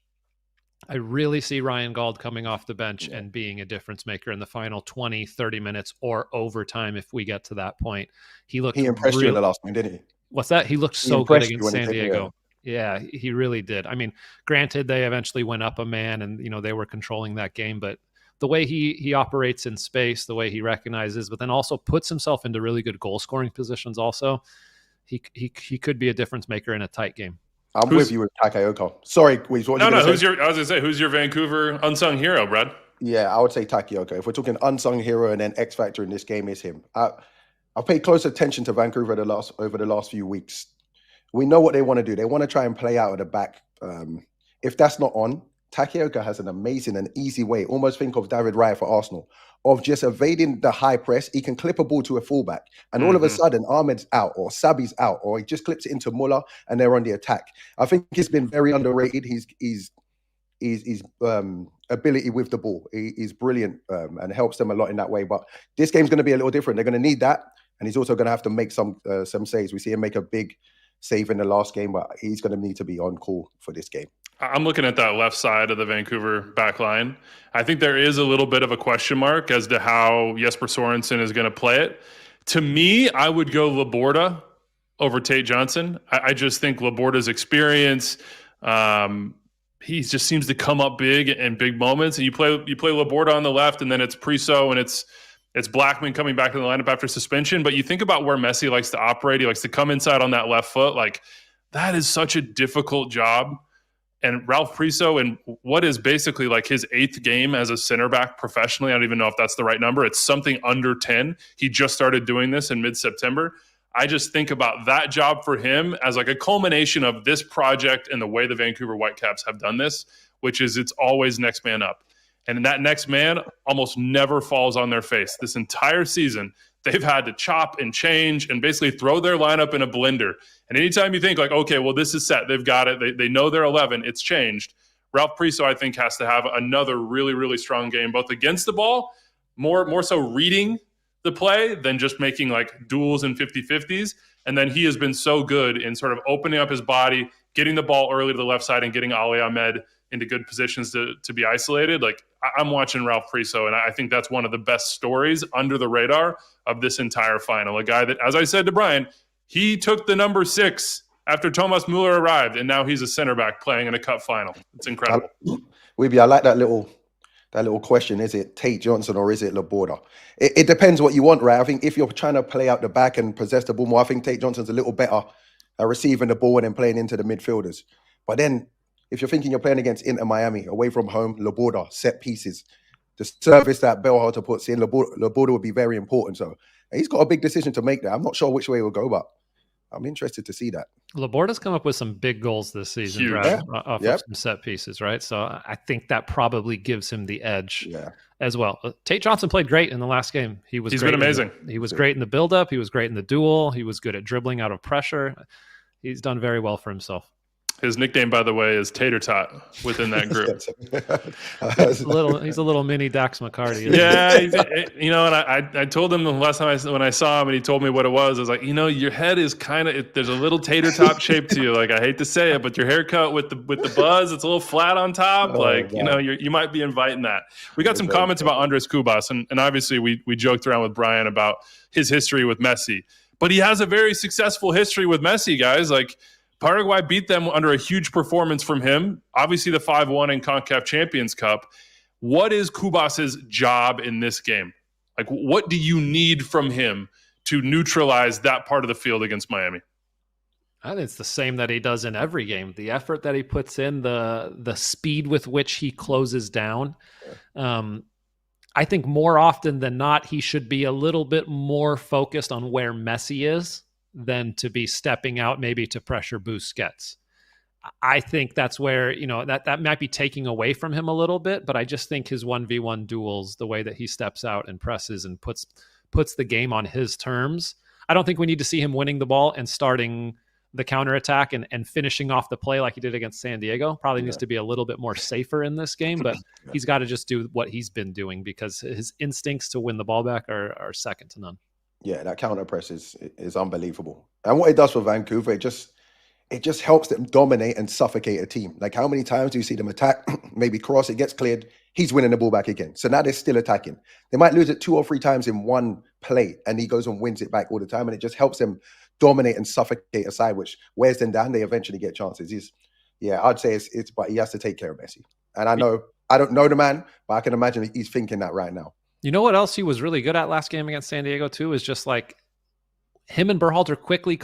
I really see Ryan Gauld coming off the bench and being a difference maker in the final 20, 30 minutes or overtime if we get to that point. He impressed you in the last one, didn't he? What's that? He looked so good against San Diego. Yeah, he really did. I mean, granted, they eventually went up a man and, they were controlling that game, but the way he operates in space, the way he recognizes, but then also puts himself into really good goal scoring positions also, he could be a difference maker in a tight game. I'm with you with Takaoka. Sorry, Weez, what I was going to say, who's your Vancouver unsung hero, Brad? Yeah, I would say Takaoka. If we're talking unsung hero and then X factor in this game is him. I've paid close attention to Vancouver over the last few weeks. We know what they want to do. They want to try and play out of the back. If that's not on, Takayuka has an amazing and easy way, almost think of David Raya for Arsenal, of just evading the high press. He can clip a ball to a fullback, and all of a sudden Ahmed's out or Sabi's out, or he just clips it into Müller and they're on the attack. I think he's been very underrated. His ability with the ball, he's brilliant, and helps them a lot in that way. But this game's going to be a little different. They're going to need that, and he's also going to have to make some saves. We see him make a big save in the last game, but he's going to need to be on call for this game. I'm looking at that left side of the Vancouver back line. I think there is a little bit of a question mark as to how Jesper Sorensen is going to play it. To me, I would go Laborda over Tate Johnson. I just think Laborda's experience, he just seems to come up big in big moments. And you play Laborda on the left, and then it's Priso and it's Blackman coming back to the lineup after suspension. But you think about where Messi likes to operate. He likes to come inside on that left foot. Like, that is such a difficult job. And Ralph Priso, in what is basically like his 8th game as a center back professionally, I don't even know if that's the right number. It's something under 10. He just started doing this in mid-September. I just think about that job for him as like a culmination of this project and the way the Vancouver Whitecaps have done this, which is it's always next man up. And that next man almost never falls on their face. This entire season, they've had to chop and change and basically throw their lineup in a blender. And anytime you think like, okay, well, this is set, they've got it, they know they're 11, it's changed. Ralph Priso, I think, has to have another really, really strong game, both against the ball, more so reading the play than just making like duels and 50-50s. And then he has been so good in sort of opening up his body, getting the ball early to the left side and getting Ali Ahmed into good positions to be isolated. Like, I'm watching Ralph Priso, and I think that's one of the best stories under the radar of this entire final. A guy that, as I said to Brian, he took the number 6 after Thomas Müller arrived, and now he's a center back playing in a cup final. It's incredible. Wiebe, I like that little question. Is it Tate Johnson or is it Laborda? It depends what you want, right? I think if you're trying to play out the back and possess the ball more, I think Tate Johnson's a little better at receiving the ball and then playing into the midfielders. But then if you're thinking you're playing against Inter Miami, away from home, Laborda, set pieces, the service that Bellharter puts in, Laborda would be very important. So he's got a big decision to make there. I'm not sure which way it will go, but I'm interested to see that. Laborda's come up with some big goals this season, right? Off of some set pieces, right? So I think that probably gives him the edge as well. Tate Johnson played great in the last game. He's been amazing. He was great in the build-up. He was great in the duel. He was good at dribbling out of pressure. He's done very well for himself. His nickname, by the way, is Tater Tot within that group. He's a little mini Dax McCarty. Yeah, and I told him the last time when I saw him and he told me what it was, I was like, your head is kind of, there's a little tater top shape to you. Like, I hate to say it, but your haircut with the buzz, it's a little flat on top. You might be inviting that. We got some comments about Andres Kubas, and obviously we joked around with Brian about his history with Messi, but he has a very successful history with Messi, guys. Like, Paraguay beat them under a huge performance from him. Obviously, the 5-1 in CONCACAF Champions Cup. What is Kubas's job in this game? Like, what do you need from him to neutralize that part of the field against Miami? I think it's the same that he does in every game. The effort that he puts in, the speed with which he closes down. I think more often than not, he should be a little bit more focused on where Messi is than to be stepping out maybe to pressure Busquets. I think that's where, that might be taking away from him a little bit, but I just think his 1v1 duels, the way that he steps out and presses and puts the game on his terms. I don't think we need to see him winning the ball and starting the counterattack and finishing off the play like he did against San Diego. Probably needs to be a little bit more safer in this game, but he's got to just do what he's been doing because his instincts to win the ball back are second to none. Yeah, that counter press is unbelievable. And what it does for Vancouver, it just helps them dominate and suffocate a team. Like, how many times do you see them attack, maybe cross, it gets cleared, he's winning the ball back again. So now they're still attacking. They might lose it 2 or 3 times in one play, and he goes and wins it back all the time. And it just helps them dominate and suffocate a side, which wears them down. They eventually get chances. I'd say it's, but he has to take care of Messi. And I don't know the man, but I can imagine he's thinking that right now. You know what else he was really good at last game against San Diego too is just like him and Berhalter quickly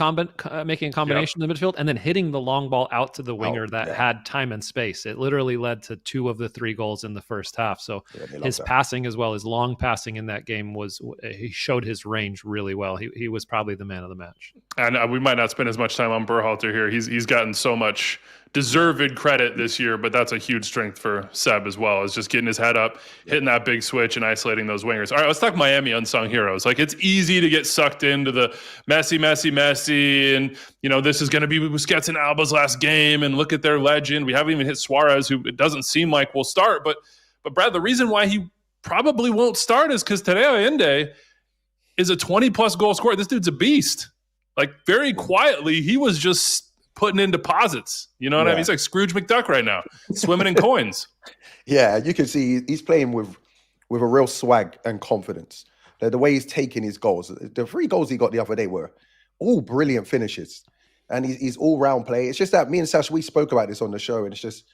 making a combination in the midfield and then hitting the long ball out to the winger had time and space. It literally led to 2 of the 3 goals in the first half. So his passing as well as long passing in that game he showed his range really well. He was probably the man of the match. And we might not spend as much time on Berhalter here. He's gotten so much deserved credit this year, but that's a huge strength for Seb as well, is just getting his head up, hitting that big switch and isolating those wingers. All right, let's talk Miami unsung heroes. Like, it's easy to get sucked into the Messi, and, you know, this is going to be Busquets and Alba's last game, and look at their legend. We haven't even hit Suarez, who it doesn't seem like will start. But Brad, the reason why he probably won't start is because Tereo Ende is a 20-plus goal scorer. This dude's a beast. Like, very quietly, he was just putting in deposits. You know what I mean? He's like Scrooge McDuck right now, swimming in coins. Yeah, you can see he's playing with a real swag and confidence. The way he's taking his goals. The 3 goals he got the other day were all brilliant finishes. And he's all-round play. It's just that me and Sash, we spoke about this on the show, and it's just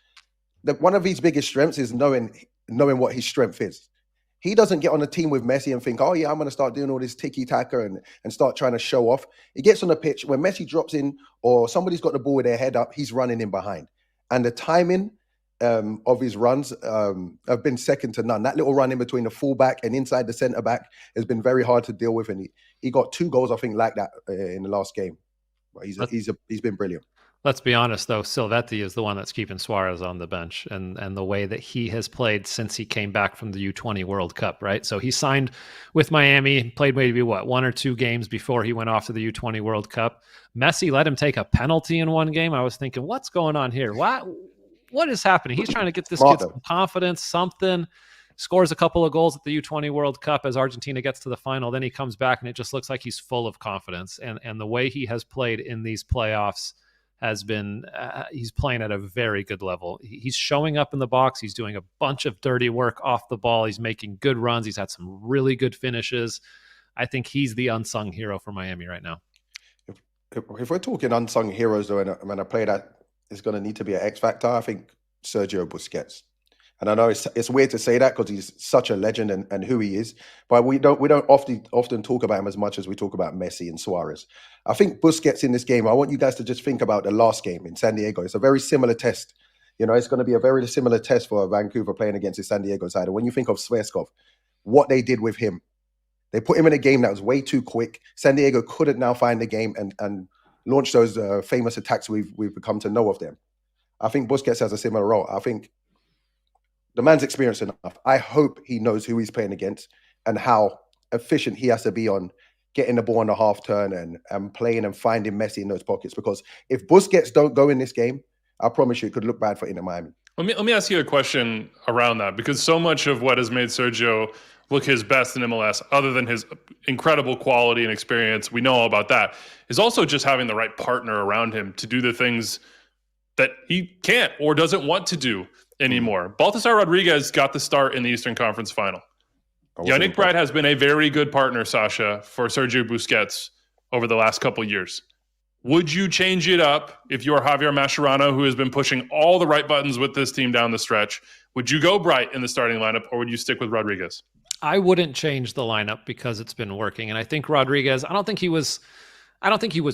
that one of his biggest strengths is knowing what his strength is. He doesn't get on a team with Messi and think, oh, yeah, I'm going to start doing all this tiki-taka and start trying to show off. He gets on the pitch. When Messi drops in or somebody's got the ball with their head up, he's running in behind. And the timing of his runs have been second to none. That little run in between the fullback and inside the centre-back has been very hard to deal with. And he got 2 goals, I think, like that in the last game. He's been brilliant. Let's be honest, though, Silvetti is the one that's keeping Suarez on the bench, and the way that he has played since he came back from the U20 World Cup, right? So he signed with Miami, played maybe, 1 or 2 games before he went off to the U20 World Cup. Messi let him take a penalty in 1 game. I was thinking, what's going on here? What is happening? He's trying to get this kid some confidence, something. Scores a couple of goals at the U20 World Cup as Argentina gets to the final. Then he comes back, and it just looks like he's full of confidence. And the way he has played in these playoffs has been, he's playing at a very good level. He's showing up in the box. He's doing a bunch of dirty work off the ball. He's making good runs. He's had some really good finishes. I think he's the unsung hero for Miami right now. If we're talking unsung heroes, though, and a player that is going to need to be an X factor, I think Sergio Busquets. And I know it's weird to say that because he's such a legend and who he is, but we don't often talk about him as much as we talk about Messi and Suarez. I think Busquets in this game, I want you guys to just think about the last game in San Diego. It's a very similar test. You know, it's going to be a very similar test for Vancouver playing against the San Diego side. And when you think of Sveskov, what they did with him, they put him in a game that was way too quick. San Diego couldn't now find the game and launch those famous attacks we've become to know of them. I think Busquets has a similar role. I think the man's experienced enough. I hope he knows who he's playing against and how efficient he has to be on getting the ball on the half turn and playing and finding Messi in those pockets. Because if Busquets don't go in this game, I promise you it could look bad for Inter Miami. Let me ask you a question around that, because so much of what has made Sergio look his best in MLS, other than his incredible quality and experience, we know all about that, is also just having the right partner around him to do the things that he can't or doesn't want to do anymore. Baltasar Rodriguez got the start in the Eastern Conference Final. Yannick Bright has been a very good partner, Sasha, for Sergio Busquets over the last couple of years. Would you change it up if you are Javier Mascherano, who has been pushing all the right buttons with this team down the stretch? Would you go Bright in the starting lineup, or would you stick with Rodriguez? I wouldn't change the lineup because it's been working. And I think Rodriguez, I don't think he was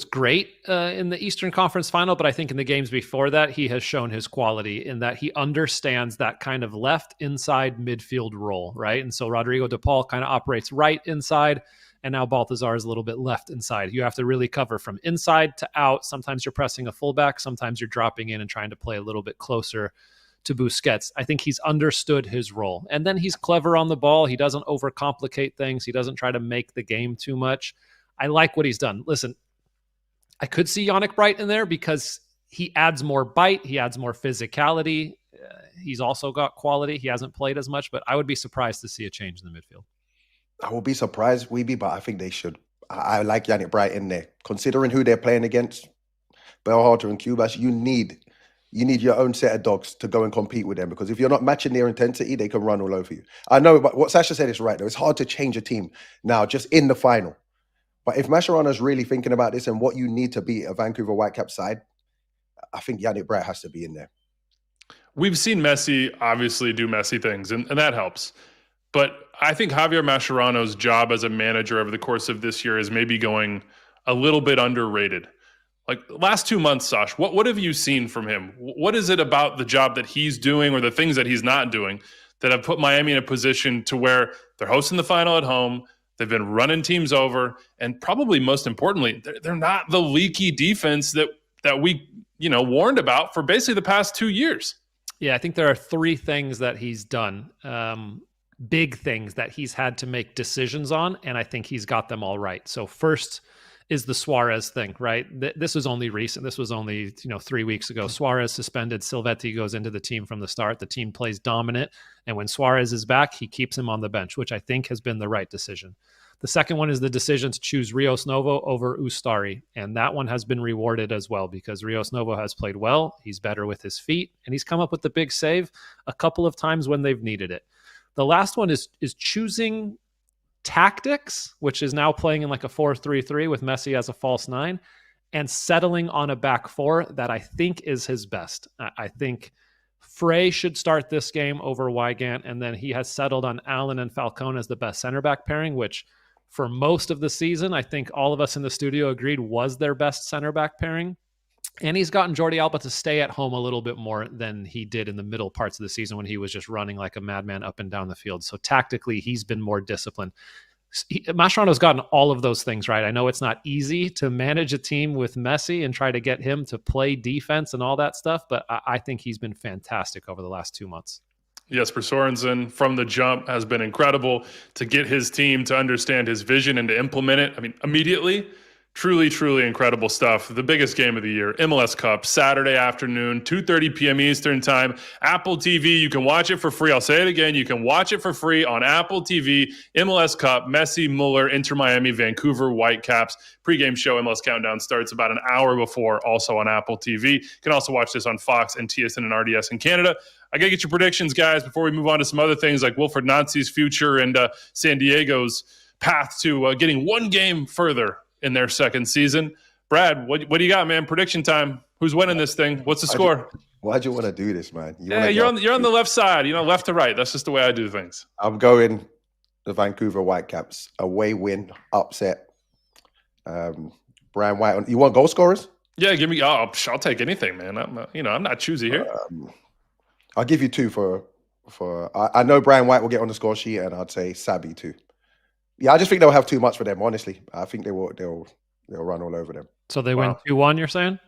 great in the Eastern Conference Final, but I think in the games before that, he has shown his quality in that he understands that kind of left inside midfield role, right? And so Rodrigo de Paul kind of operates right inside, and now Baltazar is a little bit left inside. You have to really cover from inside to out. Sometimes you're pressing a fullback. Sometimes you're dropping in and trying to play a little bit closer to Busquets. I think he's understood his role. And then he's clever on the ball. He doesn't overcomplicate things. He doesn't try to make the game too much. I like what he's done. Listen, I could see Yannick Bright in there because he adds more bite. He adds more physicality. He's also got quality. He hasn't played as much, but I would be surprised to see a change in the midfield. I will be surprised, Wiebe, but I think they should. I like Yannick Bright in there. Considering who they're playing against, Belharter and Cubas, you need your own set of dogs to go and compete with them, because if you're not matching their intensity, they can run all over you. I know, but what Sacha said is right, though. It's hard to change a team now just in the final. But if Mascherano's really thinking about this and what you need to beat a Vancouver Whitecaps side, I think Yannick Bright has to be in there. We've seen Messi obviously do Messi things, and that helps. But I think Javier Mascherano's job as a manager over the course of this year is maybe going a little bit underrated. Like last 2 months, Sash, what have you seen from him? What is it about the job that he's doing or the things that he's not doing that have put Miami in a position to where they're hosting the final at home, they've been running teams over, and probably most importantly, they're not the leaky defense that we warned about for basically the past 2 years. Yeah, I think there are 3 things that he's done, big things that he's had to make decisions on, and I think he's got them all right. So first is the Suarez thing, right? This was only recent. This was only 3 weeks ago. Suarez suspended. Silvetti goes into the team from the start. The team plays dominant, and when Suarez is back, he keeps him on the bench, which I think has been the right decision. The second one is the decision to choose Rios Novo over Ustari, and that one has been rewarded as well because Rios Novo has played well. He's better with his feet, and he's come up with the big save a couple of times when they've needed it. The last one is choosing tactics, which is now playing in like a 4-3-3 with Messi as a false 9, and settling on a back 4 that I think is his best. I think Frey should start this game over Wygant, and then he has settled on Allen and Falcone as the best center back pairing, which for most of the season, I think all of us in the studio agreed was their best center back pairing. And he's gotten Jordi Alba to stay at home a little bit more than he did in the middle parts of the season when he was just running like a madman up and down the field. So tactically, he's been more disciplined. Mascherano's gotten all of those things right. I know it's not easy to manage a team with Messi and try to get him to play defense and all that stuff, but I think he's been fantastic over the last 2 months. Jesper Sorensen from the jump has been incredible to get his team to understand his vision and to implement it. I mean, immediately, truly, truly incredible stuff. The biggest game of the year, MLS Cup, Saturday afternoon, 2:30 p.m. Eastern time, Apple TV. You can watch it for free. I'll say it again. You can watch it for free on Apple TV. MLS Cup, Messi, Müller, Inter Miami, Vancouver, Whitecaps. Pre-game show, MLS Countdown starts about an hour before, also on Apple TV. You can also watch this on Fox and TSN and RDS in Canada. I got to get your predictions, guys, before we move on to some other things like Wilfred Nancy's future and San Diego's path to getting one game further in their second season. Brad, what do you got, man? Prediction time. Who's winning this thing? What's the score? Why'd you want to do this, man? You're on the left side, left to right. That's just the way I do things. I'm going the Vancouver Whitecaps. Away win, upset. Brian White. You want goal scorers? Yeah, give me. I'll take anything, man. I'm not choosy here. I'll give you 2 for. I know Brian White will get on the score sheet, and I'd say Sabi too. Yeah, I just think they'll have too much for them. Honestly, I think they'll run all over them. So they win 2-1. You're saying?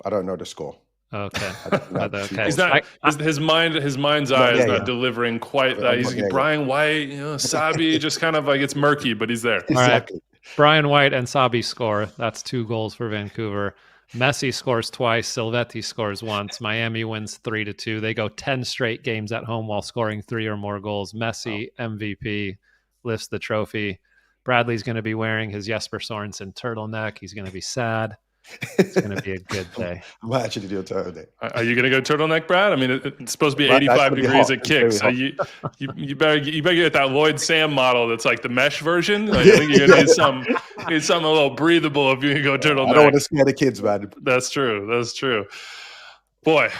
I don't know the score. Okay. Okay. He's not. His mind's eye is not delivering quite that. He's Brian White, Sabi, just kind of like it's murky, but he's there. Exactly. All right. Brian White and Sabi score. That's 2 goals for Vancouver. Messi scores twice. Silvetti scores once. Miami wins 3-2. They go 10 straight games at home while scoring 3 or more goals. Messi, MVP, lifts the trophy. Bradley's going to be wearing his Jesper Sorensen turtleneck. He's going to be sad. It's going to be a good day. I might actually do a turtleneck. Are you going to go turtleneck, Brad? I mean, it's supposed to be 85 degrees at kick. So you better get that Lloyd Sam model that's like the mesh version. Like, I think you're going to need something a little breathable if you can go turtleneck. I don't want to scare the kids, man. That's true. Boy,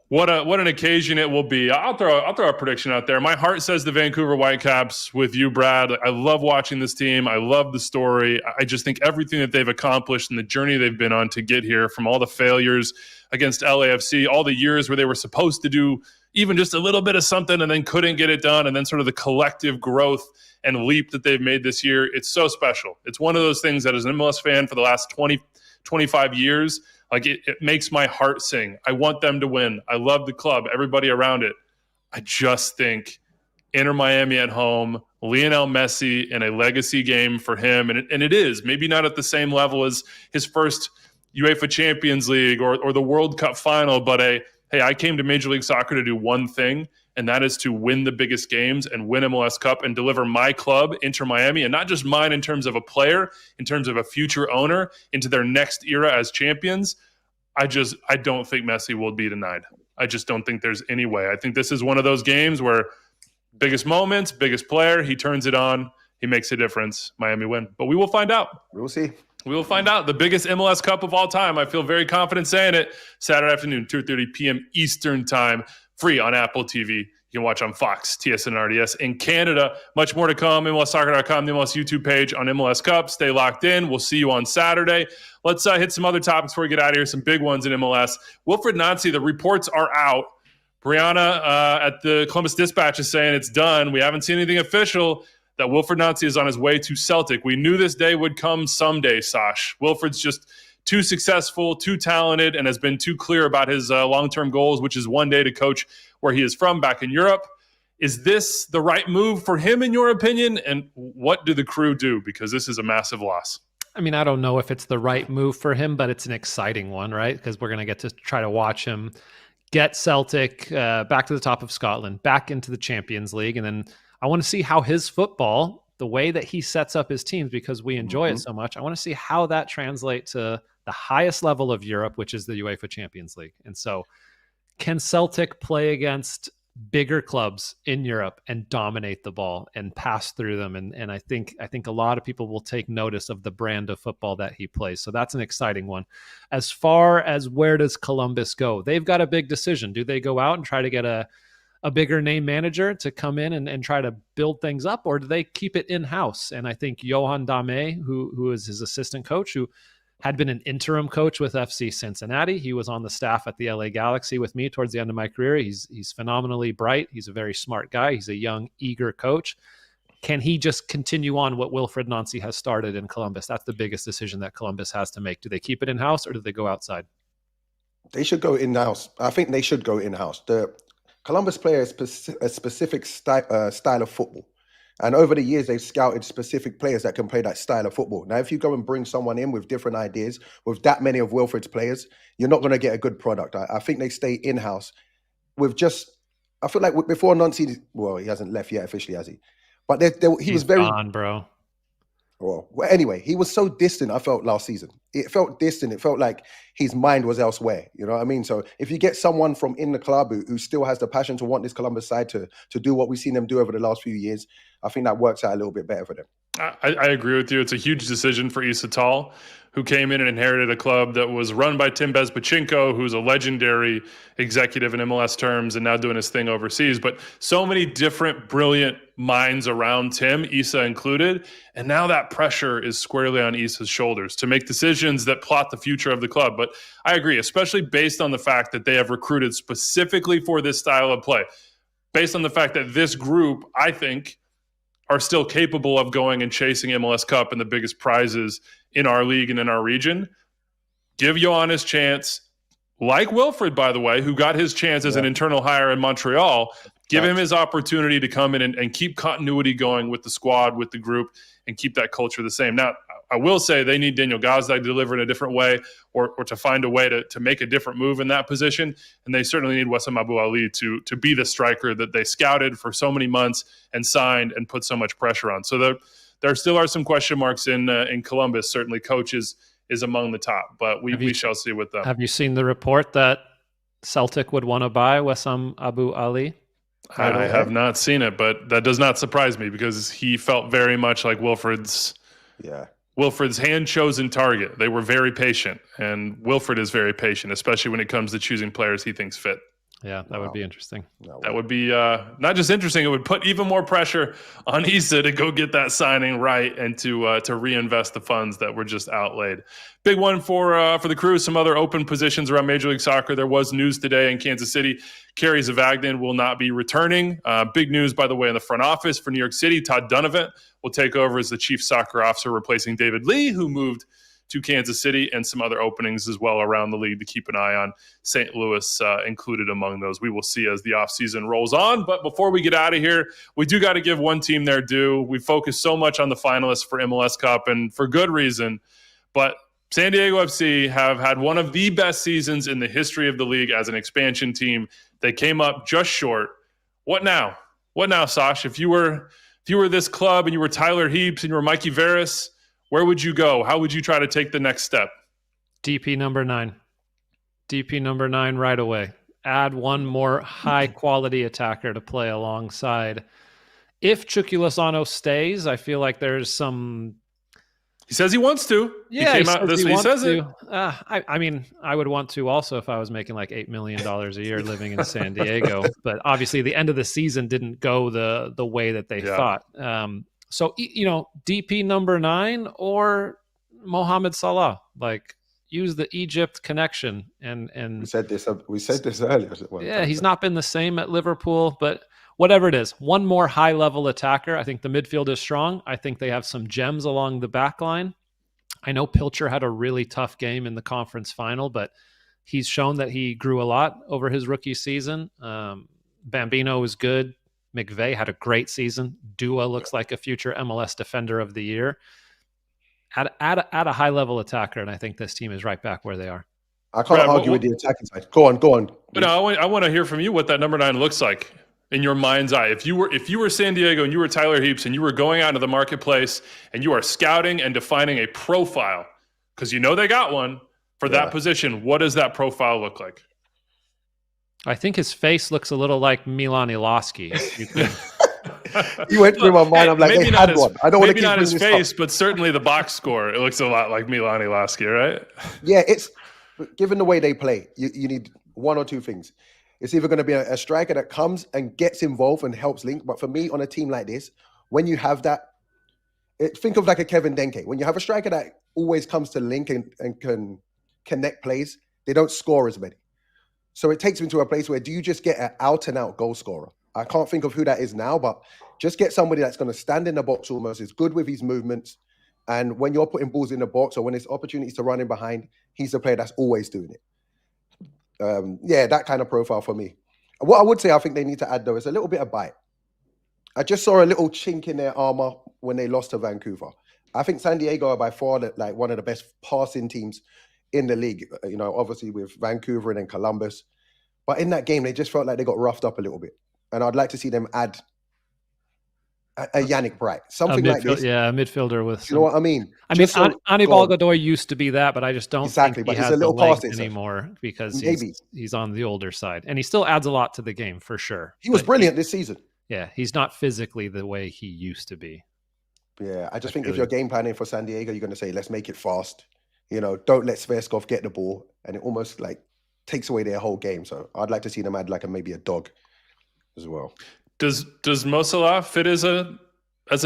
what an occasion it will be. I'll throw a prediction out there. My heart says the Vancouver Whitecaps with you, Brad. I love watching this team. I love the story. I just think everything that they've accomplished and the journey they've been on to get here, from all the failures against LAFC, all the years where they were supposed to do even just a little bit of something and then couldn't get it done, and then sort of the collective growth and leap that they've made this year. It's so special. It's one of those things that as an MLS fan for the last 20, 25 years, like it makes my heart sing. I want them to win. I love the club, everybody around it. I just think Inter Miami at home, Lionel Messi in a legacy game for him, and it is maybe not at the same level as his first UEFA Champions League or the World Cup final, but hey, I came to Major League Soccer to do one thing, and that is to win the biggest games and win MLS Cup and deliver my club, Inter Miami, and not just mine in terms of a player, in terms of a future owner, into their next era as champions. I don't think Messi will be denied. I just don't think there's any way. I think this is one of those games where biggest moments, biggest player, he turns it on, he makes a difference, Miami win. But we will find out. We will see. We will find out. The biggest MLS Cup of all time. I feel very confident saying it. Saturday afternoon, 2:30 p.m. Eastern time, free on Apple TV. You can watch on Fox, TSN, and RDS. In Canada, much more to come. MLSsoccer.com, the MLS YouTube page on MLS Cup. Stay locked in. We'll see you on Saturday. Let's hit some other topics before we get out of here. Some big ones in MLS. Wilfred Nancy, the reports are out. Brianna at the Columbus Dispatch is saying it's done. We haven't seen anything official that Wilfred Nancy is on his way to Celtic. We knew this day would come someday, Sash. Wilfred's just too successful, too talented, and has been too clear about his long-term goals, which is one day to coach where he is from back in Europe. Is this the right move for him, in your opinion? And what do the Crew do? Because this is a massive loss. I mean, I don't know if it's the right move for him, but it's an exciting one, right? Because we're going to get to try to watch him get Celtic back to the top of Scotland, back into the Champions League. And then I want to see how his football, the way that he sets up his teams, because we enjoy it so much, I want to see how that translates to the highest level of Europe, which is the UEFA Champions League. And so can Celtic play against bigger clubs in Europe and dominate the ball and pass through them? And I think a lot of people will take notice of the brand of football that he plays. So that's an exciting one. As far as where does Columbus go? They've got a big decision. Do they go out and try to get a bigger name manager to come in and try to build things up, or do they keep it in-house? And I think Johan Dame, who is his assistant coach, who had been an interim coach with FC Cincinnati. He was on the staff at the LA Galaxy with me towards the end of my career. He's phenomenally bright. He's a very smart guy. He's a young, eager coach. Can he just continue on what Wilfried Nancy has started in Columbus? That's the biggest decision that Columbus has to make. Do they keep it in-house or do they go outside? They should go in-house. I think they should go in-house. The Columbus play a specific style of football. And over the years, they've scouted specific players that can play that style of football. Now, if you go and bring someone in with different ideas, with that many of Wilfried's players, you're not going to get a good product. I think they stay in-house with just, I feel like before Nancy, well, he hasn't left yet officially, has he? But he was very... gone, bro. Well, anyway, he was so distant, I felt, last season. It felt distant. It felt like his mind was elsewhere. You know what I mean? So if you get someone from in the club who still has the passion to want this Columbus side to do what we've seen them do over the last few years, I think that works out a little bit better for them. I agree with you. It's a huge decision for Issa Tall, who came in and inherited a club that was run by Tim Bezpachenko, who's a legendary executive in MLS terms and now doing his thing overseas. But so many different brilliant minds around Tim, Issa included. And now that pressure is squarely on Issa's shoulders to make decisions that plot the future of the club. But I agree, especially based on the fact that they have recruited specifically for this style of play. Based on the fact that this group, I think, are still capable of going and chasing MLS Cup and the biggest prizes in our league and in our region. Give Johan his chance. Like Wilfried, by the way, who got his chance as an internal hire in Montreal. Give him his opportunity to come in and keep continuity going with the squad, with the group, and keep that culture the same. Now, I will say they need Daniel Gazdag to deliver in a different way or to find a way to make a different move in that position. And they certainly need Wessam Abu Ali to be the striker that they scouted for so many months and signed and put so much pressure on. So there still are some question marks in Columbus. Certainly coach is among the top, but we shall see with them. Have you seen the report that Celtic would want to buy Wessam Abu Ali? I have not seen it, but that does not surprise me because he felt very much like Wilfried's hand-chosen target. They were very patient, and Wilfried is very patient, especially when it comes to choosing players he thinks fit. Yeah, that would be interesting. That would be not just interesting, it would put even more pressure on Issa to go get that signing right and to reinvest the funds that were just outlaid. Big one for the Crew, some other open positions around Major League Soccer. There was news today in Kansas City. Kerry Zavagnin will not be returning. Big news, by the way, in the front office for New York City. Todd Dunavant will take over as the chief soccer officer, replacing David Lee, who moved to Kansas City, and some other openings as well around the league to keep an eye on. St. Louis included among those. We will see as the offseason rolls on. But before we get out of here, we do got to give one team their due. We focus so much on the finalists for MLS Cup, and for good reason. But San Diego FC have had one of the best seasons in the history of the league as an expansion team. They came up just short. What now? What now, Sash? If you were this club and you were Tyler Heaps and you were Mikey Veras, where would you go? How would you try to take the next step? DP number 9. DP number 9 right away. Add one more high-quality attacker to play alongside. If Chucky Lozano stays, I feel like there's some... He says he wants to. Yeah, he came out this week. He says it. I mean, I would want to also if I was making like $8 million a year living in San Diego. But obviously the end of the season didn't go the way that they thought. So, DP number 9 or Mohamed Salah, like use the Egypt connection. And we said this earlier. Yeah, he's not been the same at Liverpool, but whatever it is, one more high level attacker. I think the midfield is strong. I think they have some gems along the back line. I know Pilcher had a really tough game in the conference final, but he's shown that he grew a lot over his rookie season. Bambino was good. McVay had a great season. Dua looks like a future MLS Defender of the Year. At a high-level attacker, and I think this team is right back where they are. I can't argue with the attacking side. Go on. But no, I want to hear from you what that number 9 looks like in your mind's eye. If you were San Diego and you were Tyler Heaps and you were going out into the marketplace and you are scouting and defining a profile, because you know they got one for that position, what does that profile look like? I think his face looks a little like Milan Iloski. You went through my mind. I'm like, they had one. I don't want to keep not his face, up. but certainly the box score. It looks a lot like Milan Iloski, right? Yeah, it's given the way they play, you need one or two things. It's either going to be a striker that comes and gets involved and helps link. But for me, on a team like this, when you have that, think of like a Kevin Denke. When you have a striker that always comes to link and can connect plays, they don't score as many. So it takes me to a place where do you just get an out-and-out goal scorer? I can't think of who that is now, but just get somebody that's going to stand in the box almost, is good with his movements. And when you're putting balls in the box or when there's opportunities to run in behind, he's the player that's always doing it. That kind of profile for me. What I would say I think they need to add, though, is a little bit of bite. I just saw a little chink in their armor when they lost to Vancouver. I think San Diego are by far one of the best passing teams in the league, obviously with Vancouver and then Columbus. But in that game, they just felt like they got roughed up a little bit. And I'd like to see them add a Yannick Bright, something like this. Yeah, a midfielder with You know what I mean? Anibal Godoy used to be that, but I just don't think he has the legs anymore because he's on the older side. And he still adds a lot to the game, for sure. He was brilliant this season. Yeah, he's not physically the way he used to be. Yeah, I just think if you're game planning for San Diego, you're going to say, let's make it fast. Don't let Sveskov get the ball. And it almost takes away their whole game. So I'd like to see them add maybe a dog as well. Does Mo Salah fit as a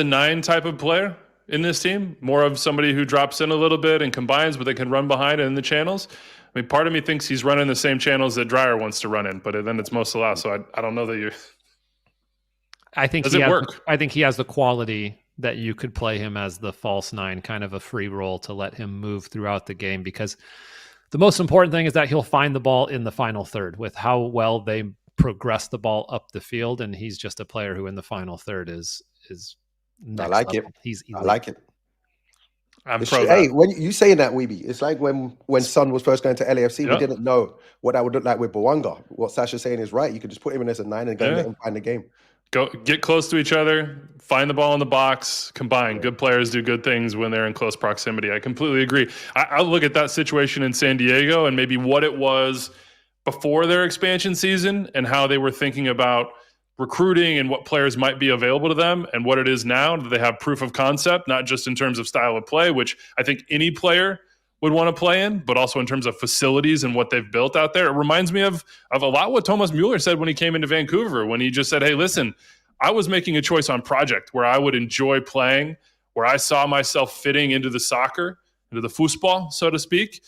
9 type of player in this team? More of somebody who drops in a little bit and combines, but they can run behind and in the channels? I mean, part of me thinks he's running the same channels that Dreyer wants to run in, but then it's Mo Salah, so I don't know that you... I think I think he has the quality that you could play him as the false 9, kind of a free role to let him move throughout the game, because the most important thing is that he'll find the ball in the final third with how well they progress the ball up the field, and he's just a player who in the final third is next I like level. it. He's elite. I like it. Hey, when you saying that, Wiebe, it's like when Son was first going to LAFC, we didn't know what that would look like with Bouanga. What Sacha's saying is right. You could just put him in as a 9 and go and let him find the game. Go get close to each other, find the ball in the box, combine. Good players do good things when they're in close proximity. I completely agree. I'll look at that situation in San Diego and maybe what it was before their expansion season and how they were thinking about recruiting and what players might be available to them and what it is now that they have proof of concept, not just in terms of style of play, which I think any player would want to play in, but also in terms of facilities and what they've built out there. It reminds me of a lot what Thomas Müller said when he came into Vancouver, when he just said, hey, listen, I was making a choice on project where I would enjoy playing, where I saw myself fitting into the soccer, into the football, so to speak.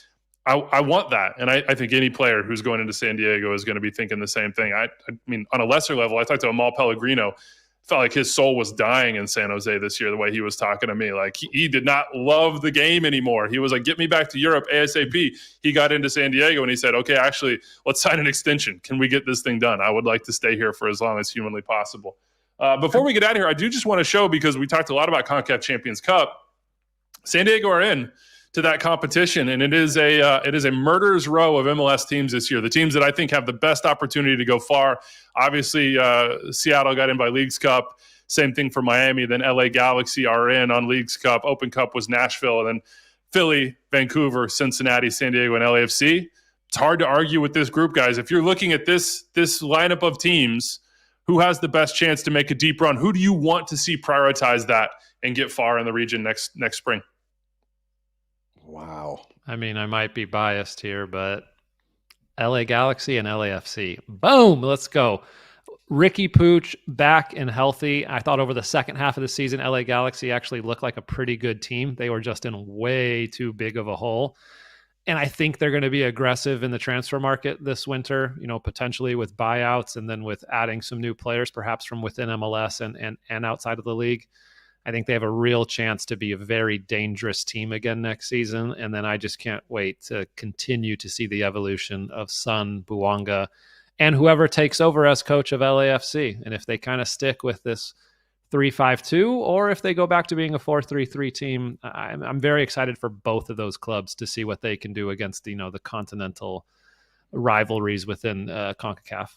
I want that. And I think any player who's going into San Diego is going to be thinking the same thing. I mean, on a lesser level, I talked to Amal Pellegrino, felt like his soul was dying in San Jose this year, the way he was talking to me. Like he did not love the game anymore. He was like, get me back to Europe ASAP. He got into San Diego and he said, okay, actually, let's sign an extension. Can we get this thing done? I would like to stay here for as long as humanly possible. Before we get out of here, I do just want to show, because we talked a lot about CONCACAF Champions Cup, San Diego are in to that competition, and it is a murderer's row of MLS teams this year. The teams that I think have the best opportunity to go far. Obviously, Seattle got in by Leagues Cup. Same thing for Miami. Then LA Galaxy are in on Leagues Cup. Open Cup was Nashville, and then Philly, Vancouver, Cincinnati, San Diego, and LAFC. It's hard to argue with this group, guys. If you're looking at this lineup of teams, who has the best chance to make a deep run? Who do you want to see prioritize that and get far in the region next spring? Wow. I mean, I might be biased here, but LA Galaxy and LAFC. Boom, let's go. Ricky Pooch back and healthy. I thought over the second half of the season, LA Galaxy actually looked like a pretty good team. They were just in way too big of a hole. And I think they're going to be aggressive in the transfer market this winter, potentially with buyouts and then with adding some new players, perhaps from within MLS and outside of the league. I think they have a real chance to be a very dangerous team again next season. And then I just can't wait to continue to see the evolution of Sun, Bouanga, and whoever takes over as coach of LAFC. And if they kind of stick with this 3-5-2, or if they go back to being a 4-3-3 team, I'm very excited for both of those clubs to see what they can do against, the continental rivalries within CONCACAF.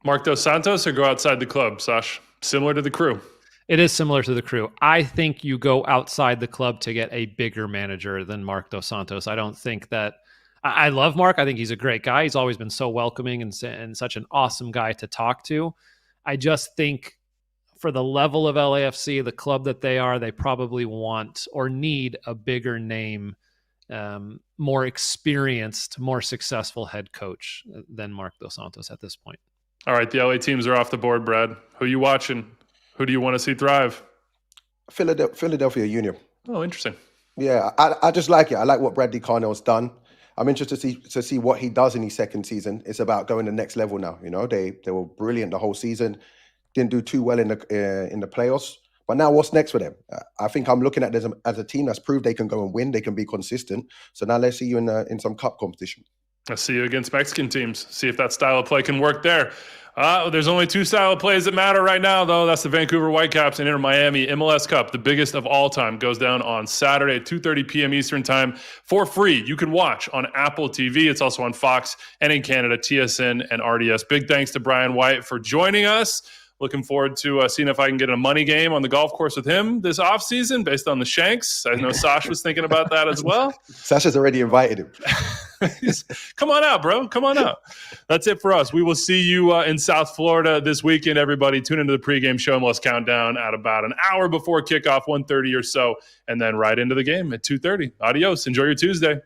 Marc Dos Santos or go outside the club, Sash? Similar to the Crew. It is similar to the Crew. I think you go outside the club to get a bigger manager than Marc Dos Santos. I don't think that... I love Marc. I think he's a great guy. He's always been so welcoming and such an awesome guy to talk to. I just think for the level of LAFC, the club that they are, they probably want or need a bigger name, more experienced, more successful head coach than Marc Dos Santos at this point. All right, the LA teams are off the board, Brad. Who are you watching? Who do you want to see thrive? Philadelphia Union. Oh, interesting. Yeah, I just like it. I like what Bradley Carnell's done. I'm interested to see what he does in his second season. It's about going to the next level now. They were brilliant the whole season. Didn't do too well in the playoffs. But now what's next for them? I think I'm looking at them as a team that's proved they can go and win. They can be consistent. So now let's see you in some cup competition. I'll see you against Mexican teams. See if that style of play can work there. There's only two style of plays that matter right now, though. That's the Vancouver Whitecaps and Inter Miami MLS Cup, the biggest of all time, goes down on Saturday at 2:30 p.m. Eastern Time for free. You can watch on Apple TV. It's also on Fox and in Canada, TSN and RDS. Big thanks to Brian White for joining us. Looking forward to seeing if I can get a money game on the golf course with him this offseason based on the Shanks. I know Sash was thinking about that as well. Sasha's already invited him. Come on out, bro. Come on out. That's it for us. We will see you in South Florida this weekend, everybody. Tune into the pregame show, MLS Countdown, at about an hour before kickoff, 1:30 or so, and then right into the game at 2:30. Adios. Enjoy your Tuesday.